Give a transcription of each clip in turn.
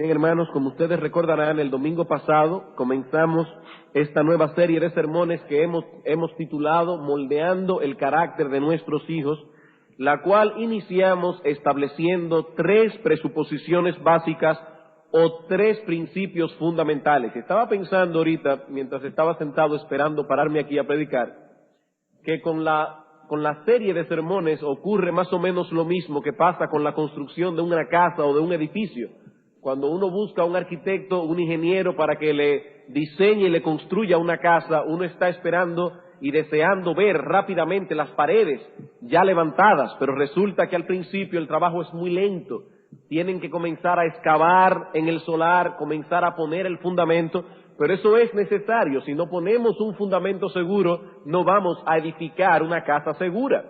Bien, hermanos, como ustedes recordarán, el domingo pasado comenzamos esta nueva serie de sermones que hemos titulado Moldeando el carácter de nuestros hijos, la cual iniciamos estableciendo 3 presuposiciones básicas o 3 principios fundamentales. Estaba pensando ahorita, mientras estaba sentado esperando pararme aquí a predicar, que con la serie de sermones ocurre más o menos lo mismo que pasa con la construcción de una casa o de un edificio. Cuando uno busca a un arquitecto, un ingeniero para que le diseñe y le construya una casa, uno está esperando y deseando ver rápidamente las paredes ya levantadas, pero resulta que al principio el trabajo es muy lento. Tienen que comenzar a excavar en el solar, comenzar a poner el fundamento, pero eso es necesario. Si no ponemos un fundamento seguro, no vamos a edificar una casa segura.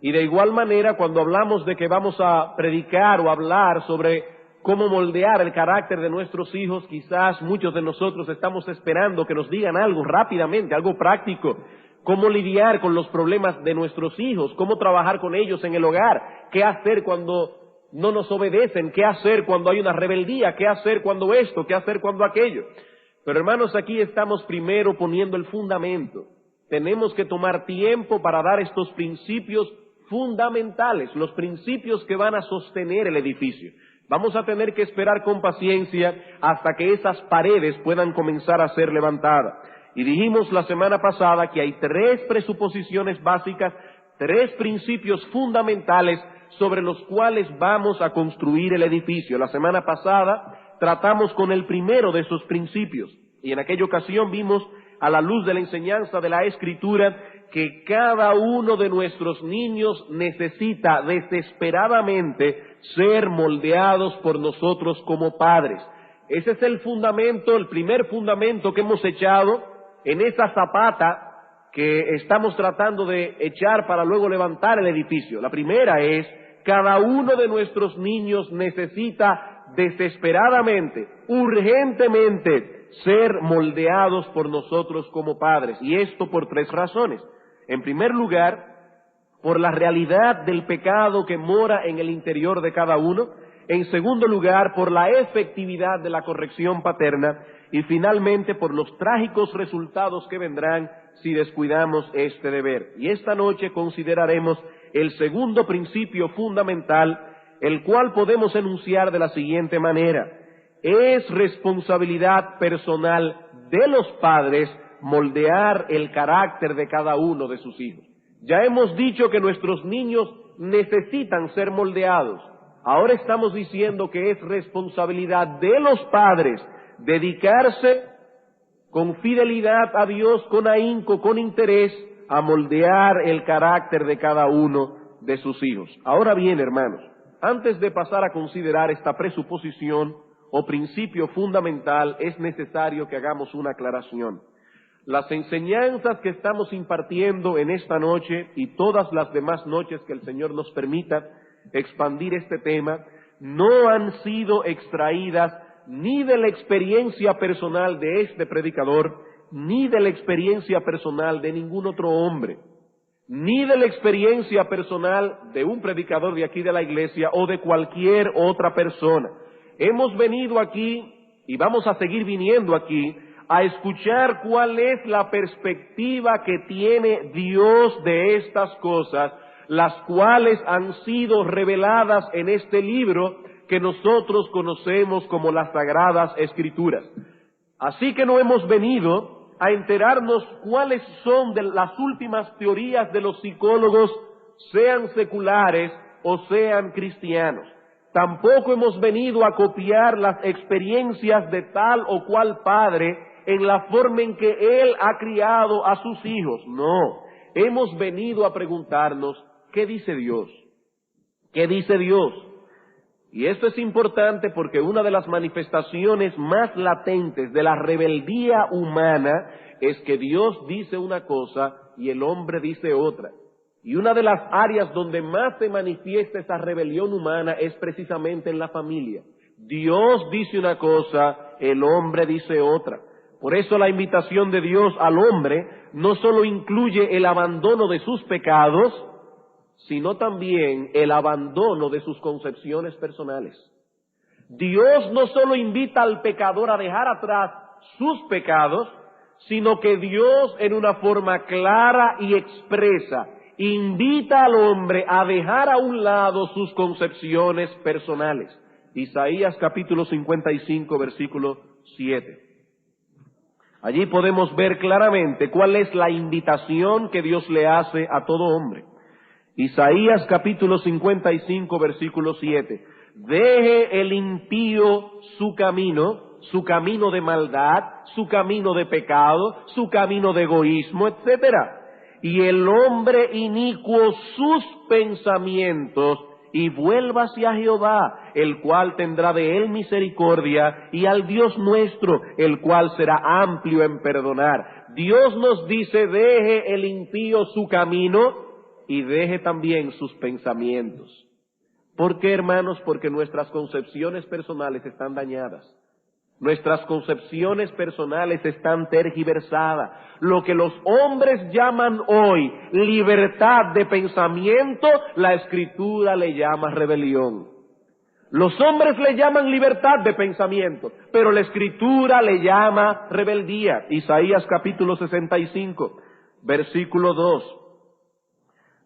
Y de igual manera, cuando hablamos de que vamos a predicar o hablar sobre cómo moldear el carácter de nuestros hijos, quizás muchos de nosotros estamos esperando que nos digan algo rápidamente, algo práctico. Cómo lidiar con los problemas de nuestros hijos, cómo trabajar con ellos en el hogar, qué hacer cuando no nos obedecen, qué hacer cuando hay una rebeldía, qué hacer cuando esto, qué hacer cuando aquello. Pero hermanos, aquí estamos primero poniendo el fundamento. Tenemos que tomar tiempo para dar estos principios fundamentales, los principios que van a sostener el edificio. Vamos a tener que esperar con paciencia hasta que esas paredes puedan comenzar a ser levantadas. Y dijimos la semana pasada que hay 3 presuposiciones básicas, 3 principios fundamentales sobre los cuales vamos a construir el edificio. La semana pasada tratamos con el primero de esos principios y en aquella ocasión vimos a la luz de la enseñanza de la Escritura que cada uno de nuestros niños necesita desesperadamente ser moldeados por nosotros como padres. Ese es el fundamento, el primer fundamento que hemos echado en esa zapata que estamos tratando de echar para luego levantar el edificio. La primera es, cada uno de nuestros niños necesita desesperadamente, urgentemente, ser moldeados por nosotros como padres. Y esto por 3 razones. En primer lugar, por la realidad del pecado que mora en el interior de cada uno. En segundo lugar, por la efectividad de la corrección paterna. Y finalmente, por los trágicos resultados que vendrán si descuidamos este deber. Y esta noche consideraremos el segundo principio fundamental, el cual podemos enunciar de la siguiente manera. Es responsabilidad personal de los padres moldear el carácter de cada uno de sus hijos. Ya hemos dicho que nuestros niños necesitan ser moldeados. Ahora estamos diciendo que es responsabilidad de los padres dedicarse con fidelidad a Dios, con ahínco, con interés, a moldear el carácter de cada uno de sus hijos. Ahora bien, hermanos, antes de pasar a considerar esta presuposición o principio fundamental, es necesario que hagamos una aclaración. Las enseñanzas que estamos impartiendo en esta noche y todas las demás noches que el Señor nos permita expandir este tema, no han sido extraídas ni de la experiencia personal de este predicador, ni de la experiencia personal de ningún otro hombre, ni de la experiencia personal de un predicador de aquí de la iglesia o de cualquier otra persona. Hemos venido aquí y vamos a seguir viniendo aquí a escuchar cuál es la perspectiva que tiene Dios de estas cosas, las cuales han sido reveladas en este libro que nosotros conocemos como las Sagradas Escrituras. Así que no hemos venido a enterarnos cuáles son de las últimas teorías de los psicólogos, sean seculares o sean cristianos. Tampoco hemos venido a copiar las experiencias de tal o cual padre en la forma en que él ha criado a sus hijos. No, hemos venido a preguntarnos, ¿qué dice Dios? ¿Qué dice Dios? Y esto es importante porque una de las manifestaciones más latentes de la rebeldía humana es que Dios dice una cosa y el hombre dice otra. Y una de las áreas donde más se manifiesta esa rebelión humana es precisamente en la familia. Dios dice una cosa, el hombre dice otra. Por eso la invitación de Dios al hombre no solo incluye el abandono de sus pecados, sino también el abandono de sus concepciones personales. Dios no solo invita al pecador a dejar atrás sus pecados, sino que Dios en una forma clara y expresa invita al hombre a dejar a un lado sus concepciones personales. Isaías capítulo 55, versículo 7. Allí podemos ver claramente cuál es la invitación que Dios le hace a todo hombre. Isaías capítulo 55, versículo 7. Deje el impío su camino de maldad, su camino de pecado, su camino de egoísmo, etcétera. Y el hombre inicuo sus pensamientos, y vuelva hacia Jehová, el cual tendrá de él misericordia, y al Dios nuestro, el cual será amplio en perdonar. Dios nos dice, deje el impío su camino, y deje también sus pensamientos. ¿Por qué, hermanos? Porque nuestras concepciones personales están dañadas. Nuestras concepciones personales están tergiversadas. Lo que los hombres llaman hoy libertad de pensamiento, la Escritura le llama rebelión. Los hombres le llaman libertad de pensamiento, pero la Escritura le llama rebeldía. Isaías capítulo 65, versículo 2.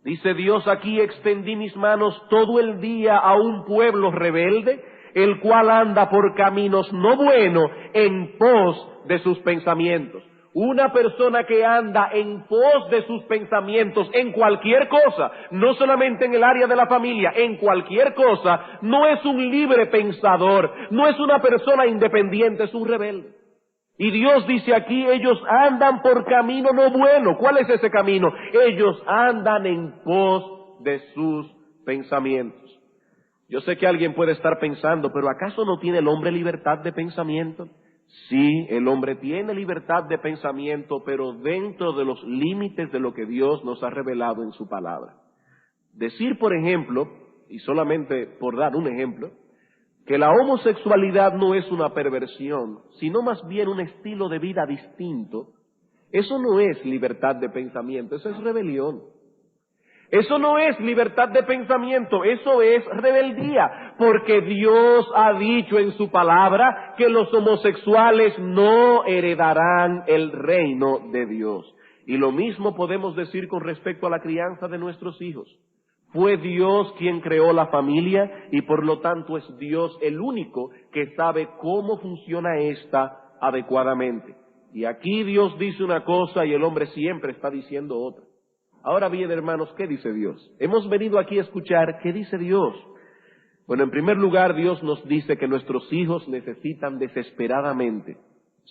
Dice Dios, aquí extendí mis manos todo el día a un pueblo rebelde, el cual anda por caminos no buenos en pos de sus pensamientos. Una persona que anda en pos de sus pensamientos en cualquier cosa, no solamente en el área de la familia, en cualquier cosa, no es un libre pensador, no es una persona independiente, es un rebelde. Y Dios dice aquí, ellos andan por camino no bueno. ¿Cuál es ese camino? Ellos andan en pos de sus pensamientos. Yo sé que alguien puede estar pensando, pero ¿acaso no tiene el hombre libertad de pensamiento? Sí, el hombre tiene libertad de pensamiento, pero dentro de los límites de lo que Dios nos ha revelado en su palabra. Decir, por ejemplo, y solamente por dar un ejemplo, que la homosexualidad no es una perversión, sino más bien un estilo de vida distinto, eso no es libertad de pensamiento, eso es rebelión. Eso no es libertad de pensamiento, eso es rebeldía, porque Dios ha dicho en su palabra que los homosexuales no heredarán el reino de Dios. Y lo mismo podemos decir con respecto a la crianza de nuestros hijos. Fue Dios quien creó la familia y por lo tanto es Dios el único que sabe cómo funciona esta adecuadamente. Y aquí Dios dice una cosa y el hombre siempre está diciendo otra. Ahora bien, hermanos, ¿qué dice Dios? Hemos venido aquí a escuchar qué dice Dios. Bueno, en primer lugar, Dios nos dice que nuestros hijos necesitan desesperadamente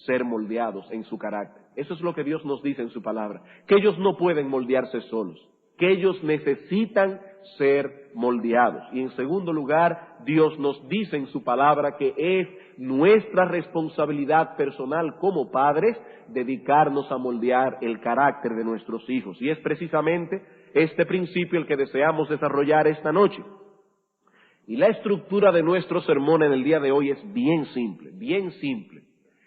ser moldeados en su carácter. Eso es lo que Dios nos dice en su palabra, que ellos no pueden moldearse solos, que ellos necesitan ser moldeados. Y en segundo lugar, Dios nos dice en su palabra que es nuestra responsabilidad personal como padres dedicarnos a moldear el carácter de nuestros hijos. Y es precisamente este principio el que deseamos desarrollar esta noche. Y la estructura de nuestro sermón en el día de hoy es bien simple, bien simple.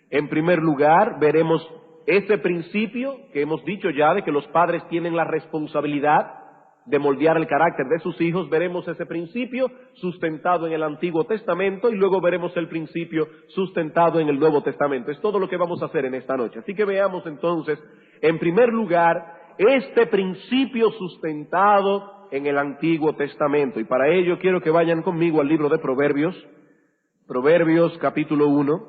En primer lugar, veremos ese principio que hemos dicho ya de que los padres tienen la responsabilidad de moldear el carácter de sus hijos. Veremos ese principio sustentado en el Antiguo Testamento y luego veremos el principio sustentado en el Nuevo Testamento. Es todo lo que vamos a hacer en esta noche. Así que veamos entonces, en primer lugar, este principio sustentado en el Antiguo Testamento. Y para ello quiero que vayan conmigo al libro de Proverbios, Proverbios capítulo 1,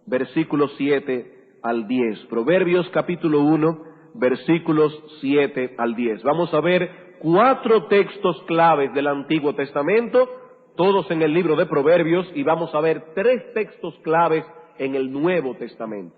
versículos 7 al 10. Proverbios capítulo 1, versículos 7 al 10. Vamos a ver 4 textos claves del Antiguo Testamento, todos en el libro de Proverbios, y vamos a ver 3 textos claves en el Nuevo Testamento.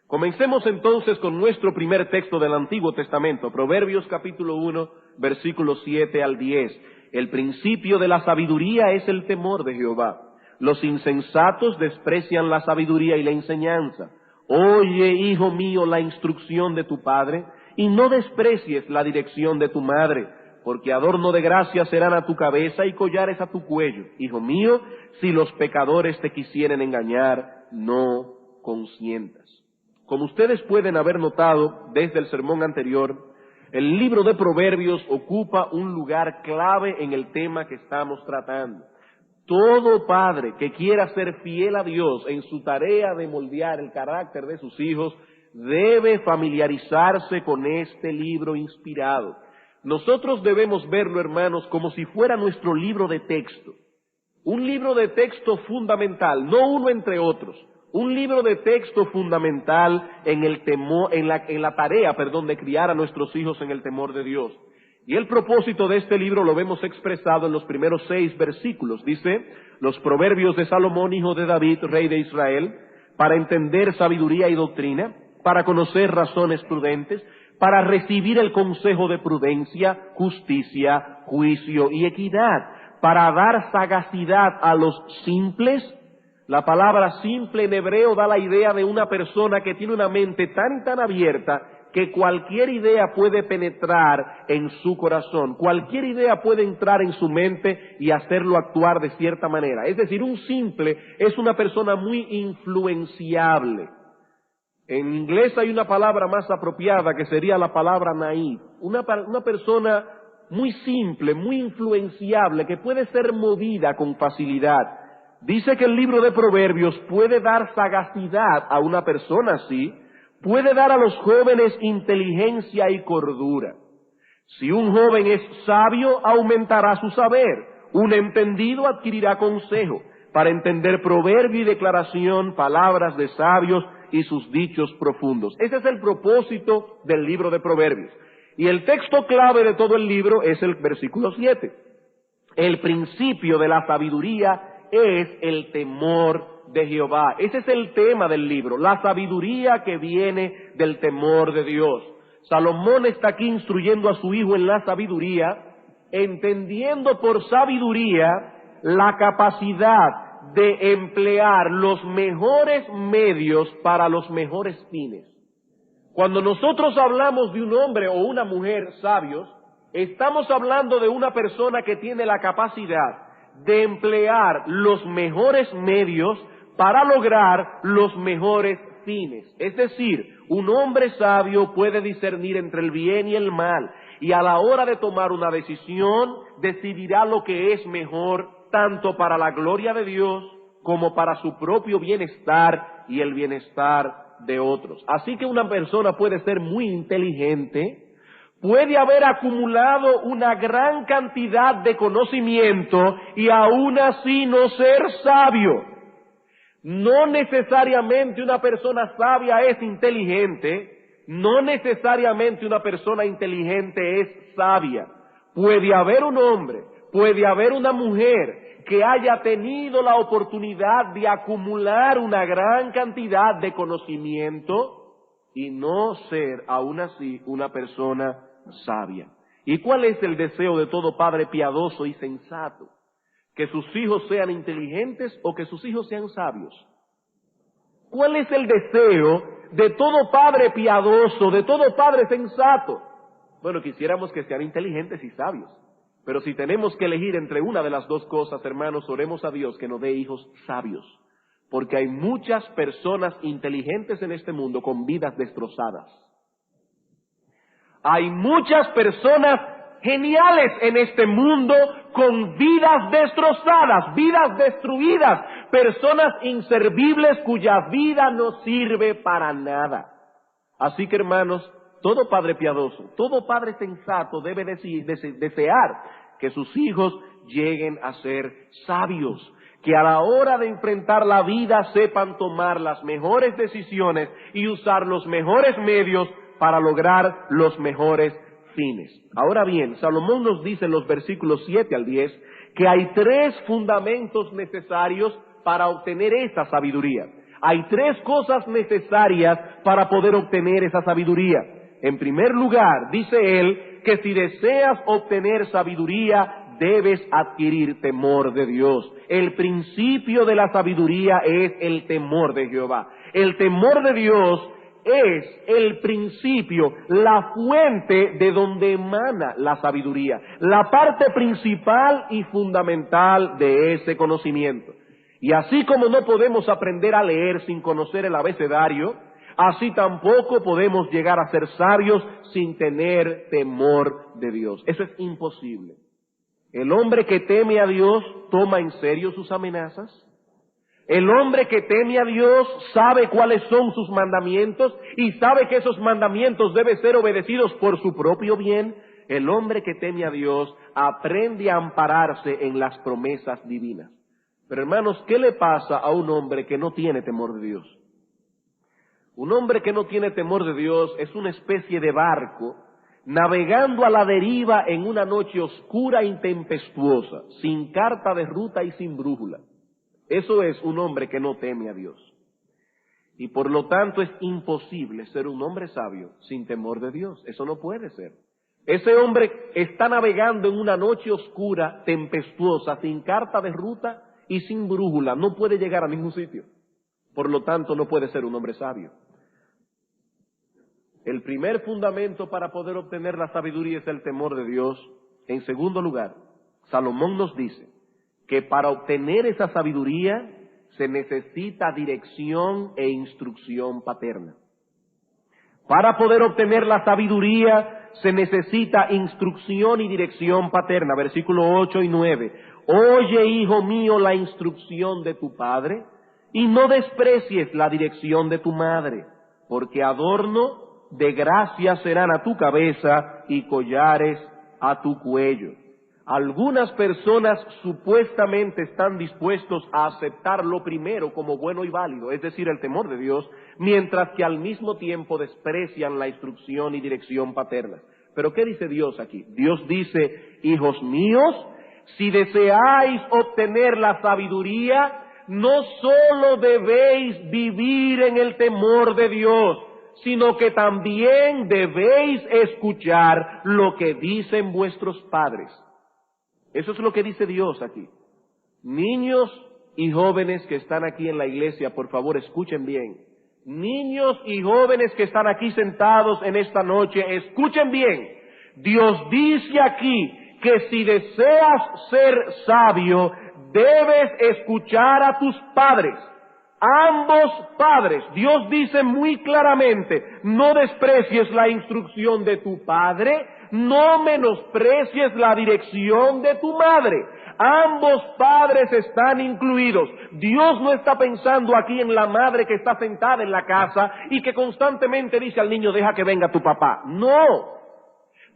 Comencemos entonces con nuestro primer texto del Antiguo Testamento, Proverbios capítulo 1, versículos 7 al 10. El principio de la sabiduría es el temor de Jehová. Los insensatos desprecian la sabiduría y la enseñanza. Oye, hijo mío, la instrucción de tu padre, y no desprecies la dirección de tu madre, porque adorno de gracia serán a tu cabeza y collares a tu cuello. Hijo mío, si los pecadores te quisieren engañar, no consientas. Como ustedes pueden haber notado desde el sermón anterior, el libro de Proverbios ocupa un lugar clave en el tema que estamos tratando. Todo padre que quiera ser fiel a Dios en su tarea de moldear el carácter de sus hijos debe familiarizarse con este libro inspirado. Nosotros debemos verlo, hermanos, como si fuera nuestro libro de texto. Un libro de texto fundamental, no uno entre otros. Un libro de texto fundamental en la tarea de criar a nuestros hijos en el temor de Dios. Y el propósito de este libro lo vemos expresado en los primeros 6 versículos. Dice, los proverbios de Salomón, hijo de David, rey de Israel, para entender sabiduría y doctrina, para conocer razones prudentes, para recibir el consejo de prudencia, justicia, juicio y equidad, para dar sagacidad a los simples. La palabra simple en hebreo da la idea de una persona que tiene una mente tan y tan abierta que cualquier idea puede penetrar en su corazón, cualquier idea puede entrar en su mente y hacerlo actuar de cierta manera. Es decir, un simple es una persona muy influenciable. En inglés hay una palabra más apropiada que sería la palabra naïf, una persona muy simple, muy influenciable, que puede ser movida con facilidad. Dice que el libro de Proverbios puede dar sagacidad a una persona así, puede dar a los jóvenes inteligencia y cordura. Si un joven es sabio, aumentará su saber. Un entendido adquirirá consejo para entender proverbio y declaración, palabras de sabios y sus dichos profundos. Ese es el propósito del libro de Proverbios. Y el texto clave de todo el libro es el versículo 7. El principio de la sabiduría es el temor de Jehová. Ese es el tema del libro, la sabiduría que viene del temor de Dios. Salomón está aquí instruyendo a su hijo en la sabiduría, entendiendo por sabiduría la capacidad de emplear los mejores medios para los mejores fines. Cuando nosotros hablamos de un hombre o una mujer sabios, estamos hablando de una persona que tiene la capacidad de emplear los mejores medios para lograr los mejores fines. Es decir, un hombre sabio puede discernir entre el bien y el mal, y a la hora de tomar una decisión, decidirá lo que es mejor, tanto para la gloria de Dios, como para su propio bienestar y el bienestar de otros. Así que una persona puede ser muy inteligente, puede haber acumulado una gran cantidad de conocimiento y aún así no ser sabio. No necesariamente una persona sabia es inteligente, no necesariamente una persona inteligente es sabia. Puede haber un hombre, puede haber una mujer que haya tenido la oportunidad de acumular una gran cantidad de conocimiento y no ser aún así una persona sabia. ¿Y cuál es el deseo de todo padre piadoso y sensato? ¿Que sus hijos sean inteligentes o que sus hijos sean sabios? ¿Cuál es el deseo de todo padre piadoso, de todo padre sensato? Bueno, quisiéramos que sean inteligentes y sabios. Pero si tenemos que elegir entre una de las dos cosas, hermanos, oremos a Dios que nos dé hijos sabios. Porque hay muchas personas inteligentes en este mundo con vidas destrozadas. Hay muchas personas geniales en este mundo con vidas destrozadas, vidas destruidas, personas inservibles cuya vida no sirve para nada. Así que, hermanos, todo padre piadoso, todo padre sensato debe desear que sus hijos lleguen a ser sabios, que a la hora de enfrentar la vida sepan tomar las mejores decisiones y usar los mejores medios para lograr los mejores fines. Ahora bien, Salomón nos dice en los versículos 7 al 10 que hay 3 fundamentos necesarios para obtener esa sabiduría. Hay 3 cosas necesarias para poder obtener esa sabiduría. En primer lugar, dice él que si deseas obtener sabiduría, debes adquirir temor de Dios. El principio de la sabiduría es el temor de Jehová. El temor de Dios es el principio, la fuente de donde emana la sabiduría, la parte principal y fundamental de ese conocimiento. Y así como no podemos aprender a leer sin conocer el abecedario, así tampoco podemos llegar a ser sabios sin tener temor de Dios. Eso es imposible. El hombre que teme a Dios toma en serio sus amenazas. El hombre que teme a Dios sabe cuáles son sus mandamientos y sabe que esos mandamientos deben ser obedecidos por su propio bien. El hombre que teme a Dios aprende a ampararse en las promesas divinas. Pero hermanos, ¿qué le pasa a un hombre que no tiene temor de Dios? Un hombre que no tiene temor de Dios es una especie de barco navegando a la deriva en una noche oscura e intempestuosa, sin carta de ruta y sin brújula. Eso es un hombre que no teme a Dios. Y por lo tanto es imposible ser un hombre sabio sin temor de Dios. Eso no puede ser. Ese hombre está navegando en una noche oscura, tempestuosa, sin carta de ruta y sin brújula. No puede llegar a ningún sitio. Por lo tanto no puede ser un hombre sabio. El primer fundamento para poder obtener la sabiduría es el temor de Dios. En segundo lugar, Salomón nos dice que para obtener esa sabiduría se necesita dirección e instrucción paterna. Para poder obtener la sabiduría se necesita instrucción y dirección paterna. Versículos 8 y 9. Oye, hijo mío, la instrucción de tu padre y no desprecies la dirección de tu madre, porque adorno de gracia serán a tu cabeza y collares a tu cuello. Algunas personas supuestamente están dispuestos a aceptar lo primero como bueno y válido, es decir, el temor de Dios, mientras que al mismo tiempo desprecian la instrucción y dirección paterna. Pero ¿qué dice Dios aquí? Dios dice, hijos míos, si deseáis obtener la sabiduría, no solo debéis vivir en el temor de Dios, sino que también debéis escuchar lo que dicen vuestros padres. Eso es lo que dice Dios aquí. Niños y jóvenes que están aquí en la iglesia, por favor, escuchen bien. Niños y jóvenes que están aquí sentados en esta noche, escuchen bien. Dios dice aquí que si deseas ser sabio, debes escuchar a tus padres. Ambos padres. Dios dice muy claramente, no desprecies la instrucción de tu padre, no menosprecies la dirección de tu madre. Ambos padres están incluidos. Dios no está pensando aquí en la madre que está sentada en la casa y que constantemente dice al niño, deja que venga tu papá. No.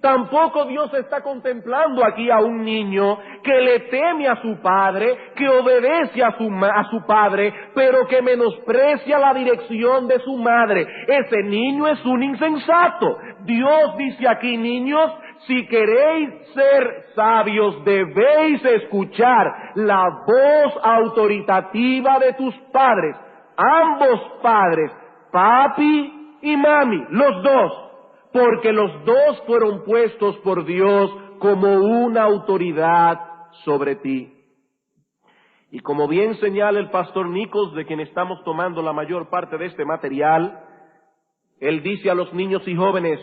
Tampoco Dios está contemplando aquí a un niño que le teme a su padre, que obedece a su padre, pero que menosprecia la dirección de su madre. Ese niño es un insensato. Dios dice aquí, niños, si queréis ser sabios, debéis escuchar la voz autoritativa de tus padres. Ambos padres, papi y mami, los dos. Porque los dos fueron puestos por Dios como una autoridad sobre ti. Y como bien señala el pastor Nichols, de quien estamos tomando la mayor parte de este material, él dice a los niños y jóvenes,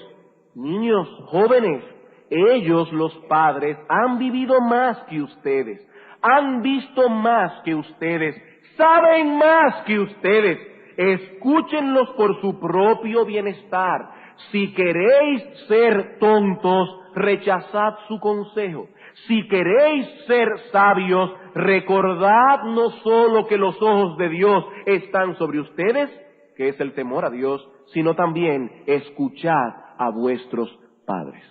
niños, jóvenes, ellos, los padres, han vivido más que ustedes, han visto más que ustedes, saben más que ustedes, escúchenlos por su propio bienestar. Si queréis ser tontos, rechazad su consejo. Si queréis ser sabios, recordad no solo que los ojos de Dios están sobre ustedes, que es el temor a Dios, sino también escuchad a vuestros padres.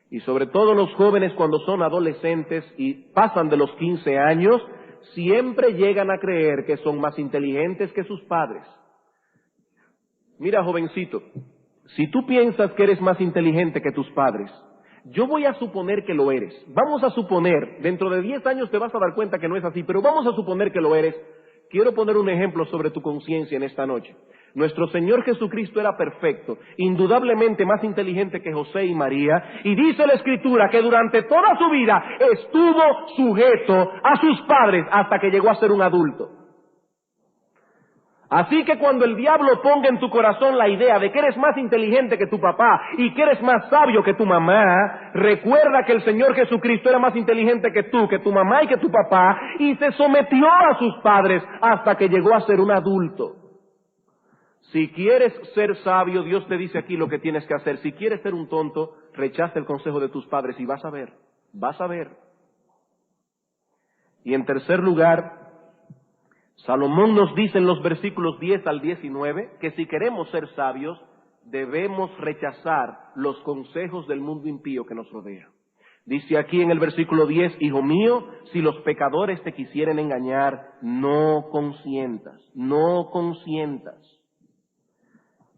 Y sobre todo los jóvenes cuando son adolescentes y pasan de los 15 años, siempre llegan a creer que son más inteligentes que sus padres. Mira, jovencito, si tú piensas que eres más inteligente que tus padres, yo voy a suponer que lo eres. Vamos a suponer, dentro de 10 años te vas a dar cuenta que no es así, pero vamos a suponer que lo eres. Quiero poner un ejemplo sobre tu conciencia en esta noche. Nuestro Señor Jesucristo era perfecto, indudablemente más inteligente que José y María, y dice la Escritura que durante toda su vida estuvo sujeto a sus padres hasta que llegó a ser un adulto. Así que cuando el diablo ponga en tu corazón la idea de que eres más inteligente que tu papá y que eres más sabio que tu mamá, recuerda que el Señor Jesucristo era más inteligente que tu mamá y que tu papá, y se sometió a sus padres hasta que llegó a ser un adulto. Si quieres ser sabio, Dios te dice aquí lo que tienes que hacer. Si quieres ser un tonto, rechaza el consejo de tus padres y vas a ver. Y en tercer lugar, Salomón nos dice en los versículos 10 al 19 que si queremos ser sabios, debemos rechazar los consejos del mundo impío que nos rodea. Dice aquí en el versículo 10, hijo mío, si los pecadores te quisieren engañar, no consientas, no consientas.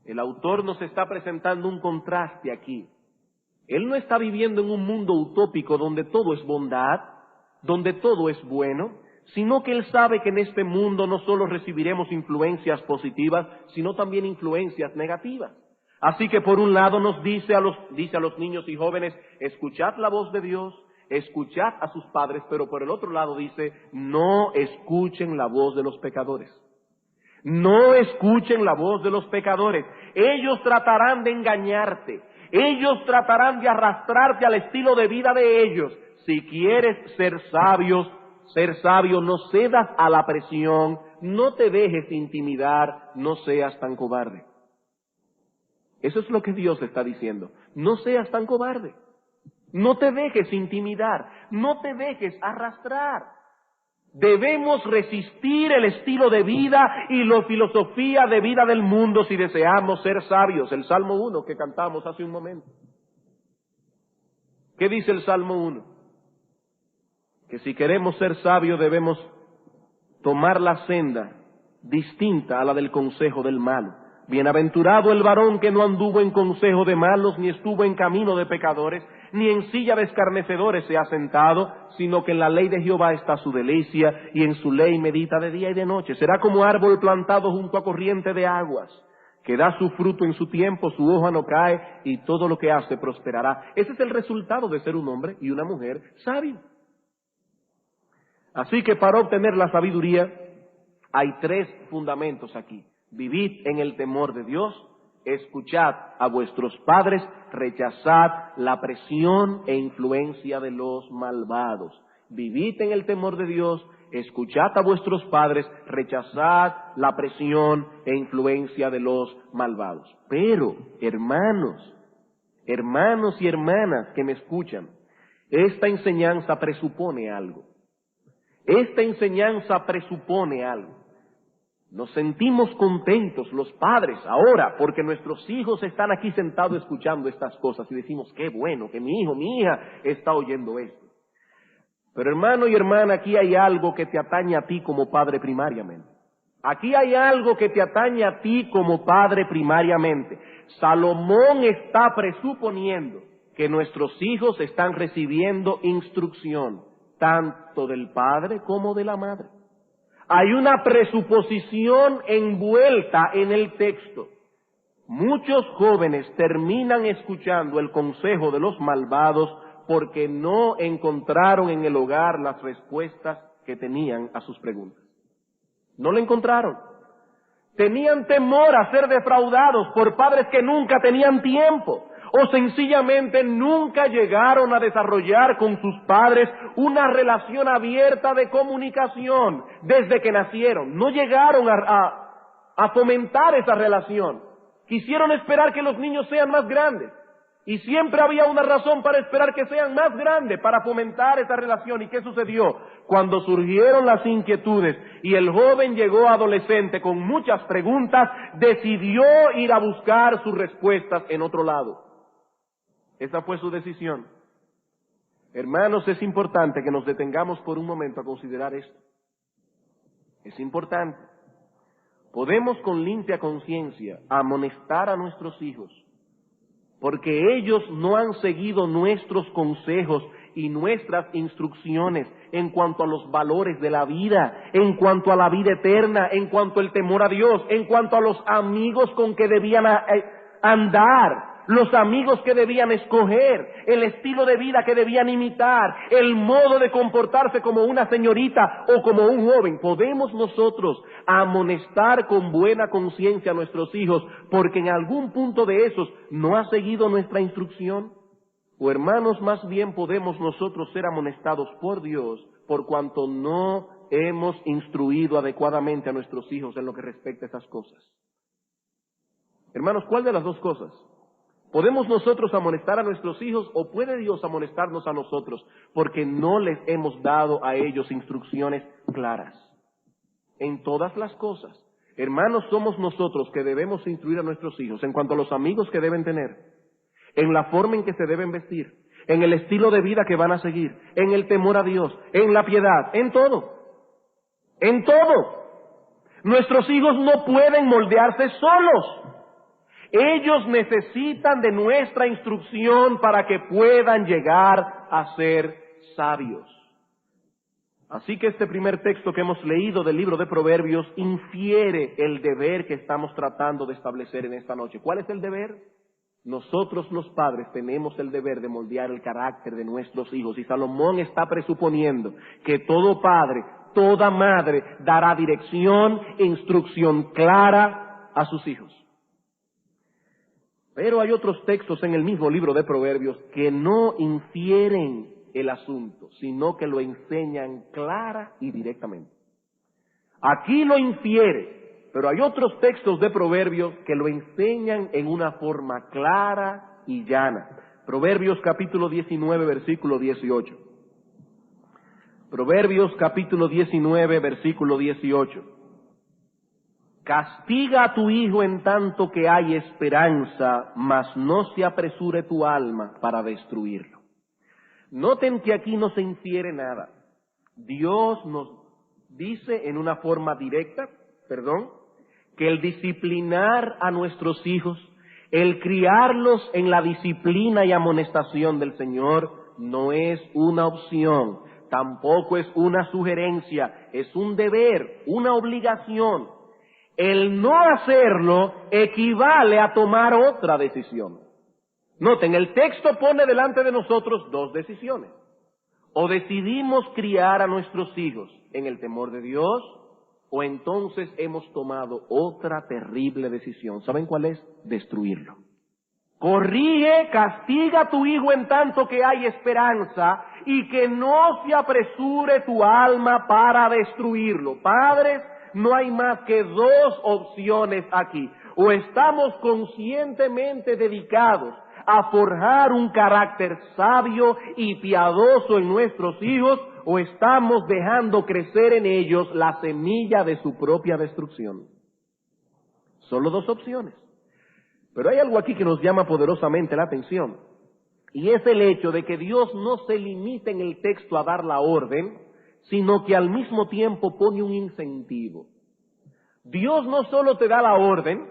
El autor nos está presentando un contraste aquí. Él no está viviendo en un mundo utópico donde todo es bondad, donde todo es bueno, sino que él sabe que en este mundo no solo recibiremos influencias positivas, sino también influencias negativas. Así que por un lado nos dice a los niños y jóvenes, escuchad la voz de Dios, escuchad a sus padres, pero por el otro lado dice, no escuchen la voz de los pecadores. No escuchen la voz de los pecadores. Ellos tratarán de engañarte. Ellos tratarán de arrastrarte al estilo de vida de ellos. Si quieres ser sabio, no cedas a la presión, no te dejes intimidar, no seas tan cobarde. Eso es lo que Dios está diciendo. No seas tan cobarde. No te dejes intimidar, no te dejes arrastrar. Debemos resistir el estilo de vida y la filosofía de vida del mundo si deseamos ser sabios. El Salmo 1 que cantamos hace un momento. ¿Qué dice el Salmo 1? Que si queremos ser sabios debemos tomar la senda distinta a la del consejo del malo. Bienaventurado el varón que no anduvo en consejo de malos, ni estuvo en camino de pecadores, ni en silla de escarnecedores se ha sentado, sino que en la ley de Jehová está su delicia, y en su ley medita de día y de noche. Será como árbol plantado junto a corriente de aguas, que da su fruto en su tiempo, su hoja no cae, y todo lo que hace prosperará. Ese es el resultado de ser un hombre y una mujer sabio. Así que para obtener la sabiduría hay tres fundamentos aquí. Vivid en el temor de Dios, escuchad a vuestros padres, rechazad la presión e influencia de los malvados. Vivid en el temor de Dios, escuchad a vuestros padres, rechazad la presión e influencia de los malvados. Pero, hermanos y hermanas que me escuchan, esta enseñanza presupone algo. Esta enseñanza presupone algo. Nos sentimos contentos los padres ahora porque nuestros hijos están aquí sentados escuchando estas cosas y decimos, qué bueno que mi hijo, mi hija está oyendo esto. Pero hermano y hermana, aquí hay algo que te atañe a ti como padre primariamente. Aquí hay algo que te atañe a ti como padre primariamente. Salomón está presuponiendo que nuestros hijos están recibiendo instrucción tanto del padre como de la madre. Hay una presuposición envuelta en el texto. Muchos jóvenes terminan escuchando el consejo de los malvados porque no encontraron en el hogar las respuestas que tenían a sus preguntas. No lo encontraron. Tenían temor a ser defraudados por padres que nunca tenían tiempo. O sencillamente nunca llegaron a desarrollar con sus padres una relación abierta de comunicación desde que nacieron. No llegaron a fomentar esa relación. Quisieron esperar que los niños sean más grandes. Y siempre había una razón para esperar que sean más grandes, para fomentar esa relación. ¿Y qué sucedió? Cuando surgieron las inquietudes y el joven llegó adolescente con muchas preguntas, decidió ir a buscar sus respuestas en otro lado. Esa fue su decisión. Hermanos, es importante que nos detengamos por un momento a considerar esto. Es importante. Podemos con limpia conciencia amonestar a nuestros hijos, porque ellos no han seguido nuestros consejos y nuestras instrucciones en cuanto a los valores de la vida, en cuanto a la vida eterna, en cuanto al temor a Dios, en cuanto a los amigos con que debían andar, los amigos que debían escoger, el estilo de vida que debían imitar, el modo de comportarse como una señorita o como un joven. Podemos nosotros amonestar con buena conciencia a nuestros hijos porque en algún punto de esos no ha seguido nuestra instrucción. O hermanos, más bien podemos nosotros ser amonestados por Dios por cuanto no hemos instruido adecuadamente a nuestros hijos en lo que respecta a esas cosas. Hermanos, ¿cuál de las dos cosas? ¿Podemos nosotros amonestar a nuestros hijos o puede Dios amonestarnos a nosotros porque no les hemos dado a ellos instrucciones claras en todas las cosas? Hermanos, somos nosotros que debemos instruir a nuestros hijos en cuanto a los amigos que deben tener, en la forma en que se deben vestir, en el estilo de vida que van a seguir, en el temor a Dios, en la piedad, en todo. En todo. Nuestros hijos no pueden moldearse solos. Ellos necesitan de nuestra instrucción para que puedan llegar a ser sabios. Así que este primer texto que hemos leído del libro de Proverbios infiere el deber que estamos tratando de establecer en esta noche. ¿Cuál es el deber? Nosotros los padres tenemos el deber de moldear el carácter de nuestros hijos. Y Salomón está presuponiendo que todo padre, toda madre dará dirección e instrucción clara a sus hijos. Pero hay otros textos en el mismo libro de Proverbios que no infieren el asunto, sino que lo enseñan clara y directamente. Aquí lo infiere, pero hay otros textos de Proverbios que lo enseñan en una forma clara y llana. Proverbios capítulo 19, versículo 18. Proverbios capítulo 19, versículo 18. Castiga a tu hijo en tanto que hay esperanza, mas no se apresure tu alma para destruirlo. Noten que aquí no se infiere nada. Dios nos dice en una forma directa, que el disciplinar a nuestros hijos, el criarlos en la disciplina y amonestación del Señor, no es una opción, tampoco es una sugerencia, es un deber, una obligación. El no hacerlo equivale a tomar otra decisión. Noten, el texto pone delante de nosotros dos decisiones. O decidimos criar a nuestros hijos en el temor de Dios, o entonces hemos tomado otra terrible decisión. ¿Saben cuál es? Destruirlo. Corrige, castiga a tu hijo en tanto que hay esperanza, y que no se apresure tu alma para destruirlo. Padres, no hay más que dos opciones aquí. O estamos conscientemente dedicados a forjar un carácter sabio y piadoso en nuestros hijos, o estamos dejando crecer en ellos la semilla de su propia destrucción. Solo dos opciones. Pero hay algo aquí que nos llama poderosamente la atención, y es el hecho de que Dios no se limita en el texto a dar la orden, sino que al mismo tiempo pone un incentivo. Dios no solo te da la orden,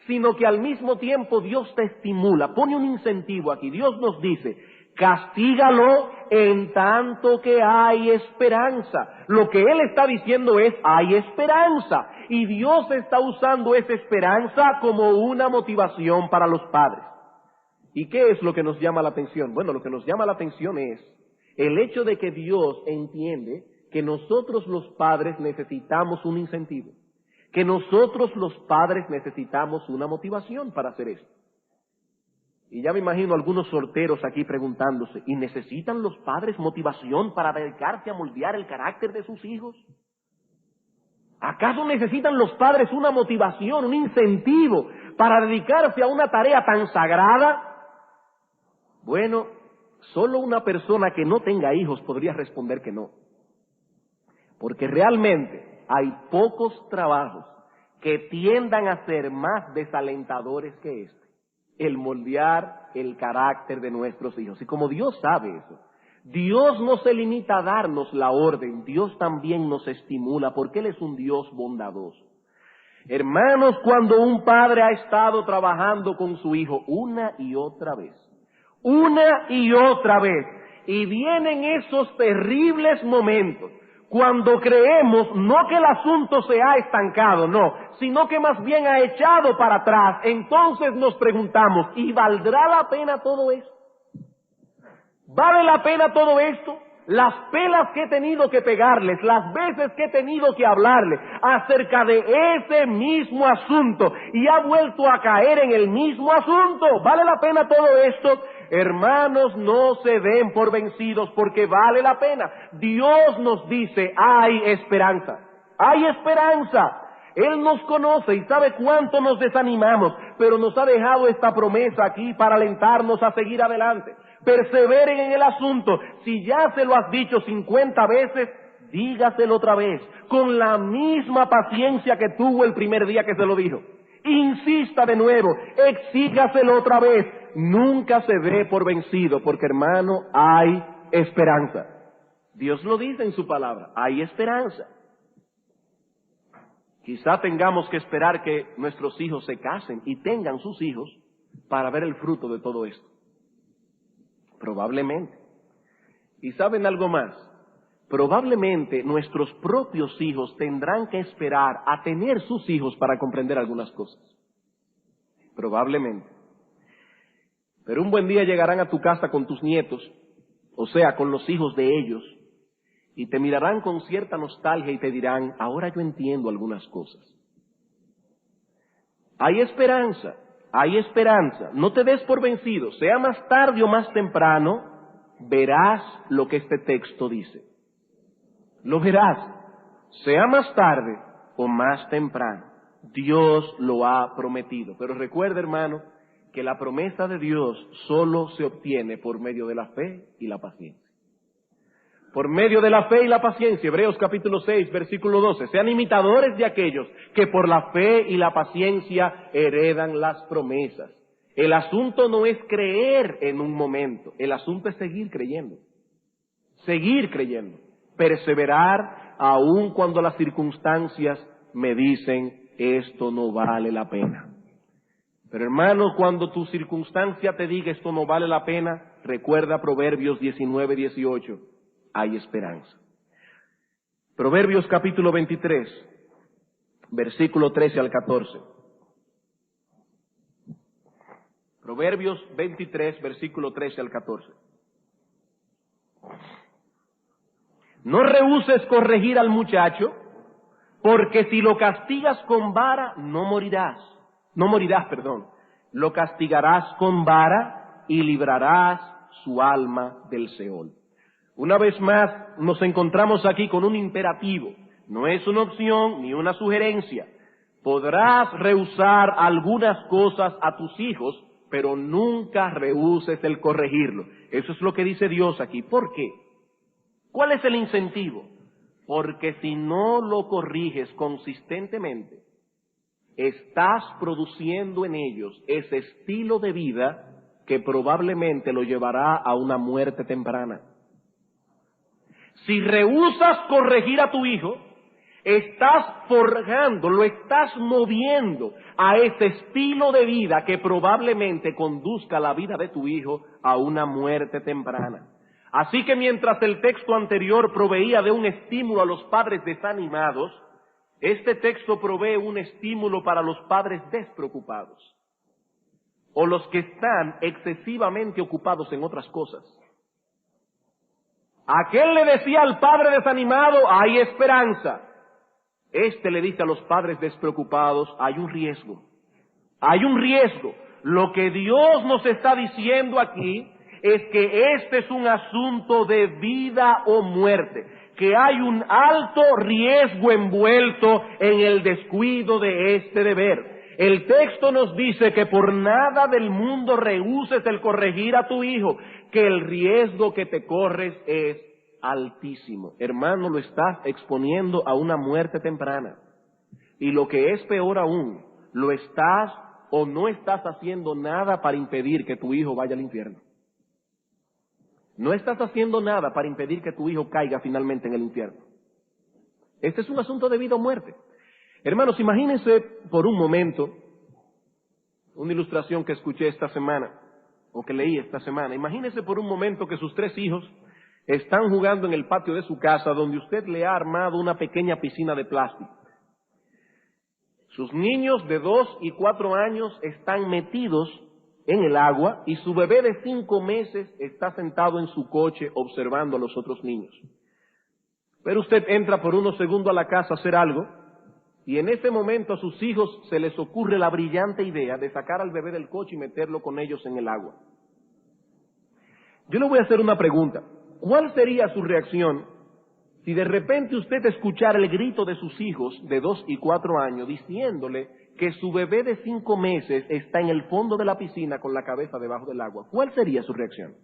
sino que al mismo tiempo Dios te estimula, pone un incentivo aquí. Dios nos dice, castígalo en tanto que hay esperanza. Lo que Él está diciendo es, hay esperanza. Y Dios está usando esa esperanza como una motivación para los padres. ¿Y qué es lo que nos llama la atención? Bueno, lo que nos llama la atención es el hecho de que Dios entiende que nosotros los padres necesitamos un incentivo, que nosotros los padres necesitamos una motivación para hacer esto. Y ya me imagino algunos solteros aquí preguntándose, ¿y necesitan los padres motivación para dedicarse a moldear el carácter de sus hijos? ¿Acaso necesitan los padres una motivación, un incentivo para dedicarse a una tarea tan sagrada? Bueno, solo una persona que no tenga hijos podría responder que no. Porque realmente hay pocos trabajos que tiendan a ser más desalentadores que este, el moldear el carácter de nuestros hijos. Y como Dios sabe eso, Dios no se limita a darnos la orden, Dios también nos estimula, porque Él es un Dios bondadoso. Hermanos, cuando un padre ha estado trabajando con su hijo una y otra vez, y vienen esos terribles momentos, cuando creemos no que el asunto se ha estancado, no, sino que más bien ha echado para atrás, entonces nos preguntamos, ¿y valdrá la pena todo esto? ¿Vale la pena todo esto? Las pelas que he tenido que pegarles, las veces que he tenido que hablarles acerca de ese mismo asunto y ha vuelto a caer en el mismo asunto. ¿Vale la pena todo esto? Hermanos, no se den por vencidos porque vale la pena. Dios nos dice, hay esperanza, hay esperanza. Él nos conoce y sabe cuánto nos desanimamos, pero nos ha dejado esta promesa aquí para alentarnos a seguir adelante. Perseveren en el asunto. Si ya se lo has dicho 50 veces, dígaselo otra vez, con la misma paciencia que tuvo el primer día que se lo dijo. Insista de nuevo, exígaselo otra vez. Nunca se dé por vencido, porque hermano, hay esperanza. Dios lo dice en su palabra, hay esperanza. Quizá tengamos que esperar que nuestros hijos se casen y tengan sus hijos para ver el fruto de todo esto. Probablemente. ¿Y saben algo más? Probablemente nuestros propios hijos tendrán que esperar a tener sus hijos para comprender algunas cosas. Probablemente. Pero un buen día llegarán a tu casa con tus nietos, o sea, con los hijos de ellos, y te mirarán con cierta nostalgia y te dirán, ahora yo entiendo algunas cosas. Hay esperanza, hay esperanza. No te des por vencido, sea más tarde o más temprano, verás lo que este texto dice. Lo verás, sea más tarde o más temprano. Dios lo ha prometido. Pero recuerda, hermano, que la promesa de Dios solo se obtiene por medio de la fe y la paciencia. Por medio de la fe y la paciencia, Hebreos capítulo 6, versículo 12, sean imitadores de aquellos que por la fe y la paciencia heredan las promesas. El asunto no es creer en un momento, el asunto es seguir creyendo, perseverar aun cuando las circunstancias me dicen esto no vale la pena. Pero hermano, cuando tu circunstancia te diga esto no vale la pena, recuerda Proverbios 19, 18. Hay esperanza. Proverbios capítulo 23, versículo 13 al 14. Proverbios 23, versículo 13 al 14. No rehúses corregir al muchacho, porque si lo castigas con vara, no morirás. Lo castigarás con vara y librarás su alma del Seol. Una vez más nos encontramos aquí con un imperativo. No es una opción ni una sugerencia. Podrás rehusar algunas cosas a tus hijos, pero nunca rehuses el corregirlo. Eso es lo que dice Dios aquí. ¿Por qué? ¿Cuál es el incentivo? Porque si no lo corriges consistentemente, estás produciendo en ellos ese estilo de vida que probablemente lo llevará a una muerte temprana. Si rehusas corregir a tu hijo, estás forjando, lo estás moviendo a ese estilo de vida que probablemente conduzca la vida de tu hijo a una muerte temprana. Así que mientras el texto anterior proveía de un estímulo a los padres desanimados, este texto provee un estímulo para los padres despreocupados, o los que están excesivamente ocupados en otras cosas. Aquel le decía al padre desanimado, hay esperanza. Este le dice a los padres despreocupados, hay un riesgo. Hay un riesgo. Lo que Dios nos está diciendo aquí es que este es un asunto de vida o muerte, que hay un alto riesgo envuelto en el descuido de este deber. El texto nos dice que por nada del mundo rehuses el corregir a tu hijo, que el riesgo que te corres es altísimo. Hermano, lo estás exponiendo a una muerte temprana. Y lo que es peor aún, lo estás o no estás haciendo nada para impedir que tu hijo vaya al infierno. No estás haciendo nada para impedir que tu hijo caiga finalmente en el infierno. Este es un asunto de vida o muerte. Hermanos, imagínense por un momento una ilustración que escuché esta semana, o que leí esta semana. Imagínense por un momento que sus 3 hijos están jugando en el patio de su casa, donde usted le ha armado una pequeña piscina de plástico. Sus niños de 2 y 4 años están metidos en el agua y su bebé de 5 meses está sentado en su coche observando a los otros niños. Pero usted entra por unos segundos a la casa a hacer algo y en ese momento a sus hijos se les ocurre la brillante idea de sacar al bebé del coche y meterlo con ellos en el agua. Yo le voy a hacer una pregunta. ¿Cuál sería su reacción Si de repente usted escuchara el grito de sus hijos de 2 y 4 años diciéndole que su bebé de 5 meses está en el fondo de la piscina con la cabeza debajo del agua, ¿cuál sería su reacción?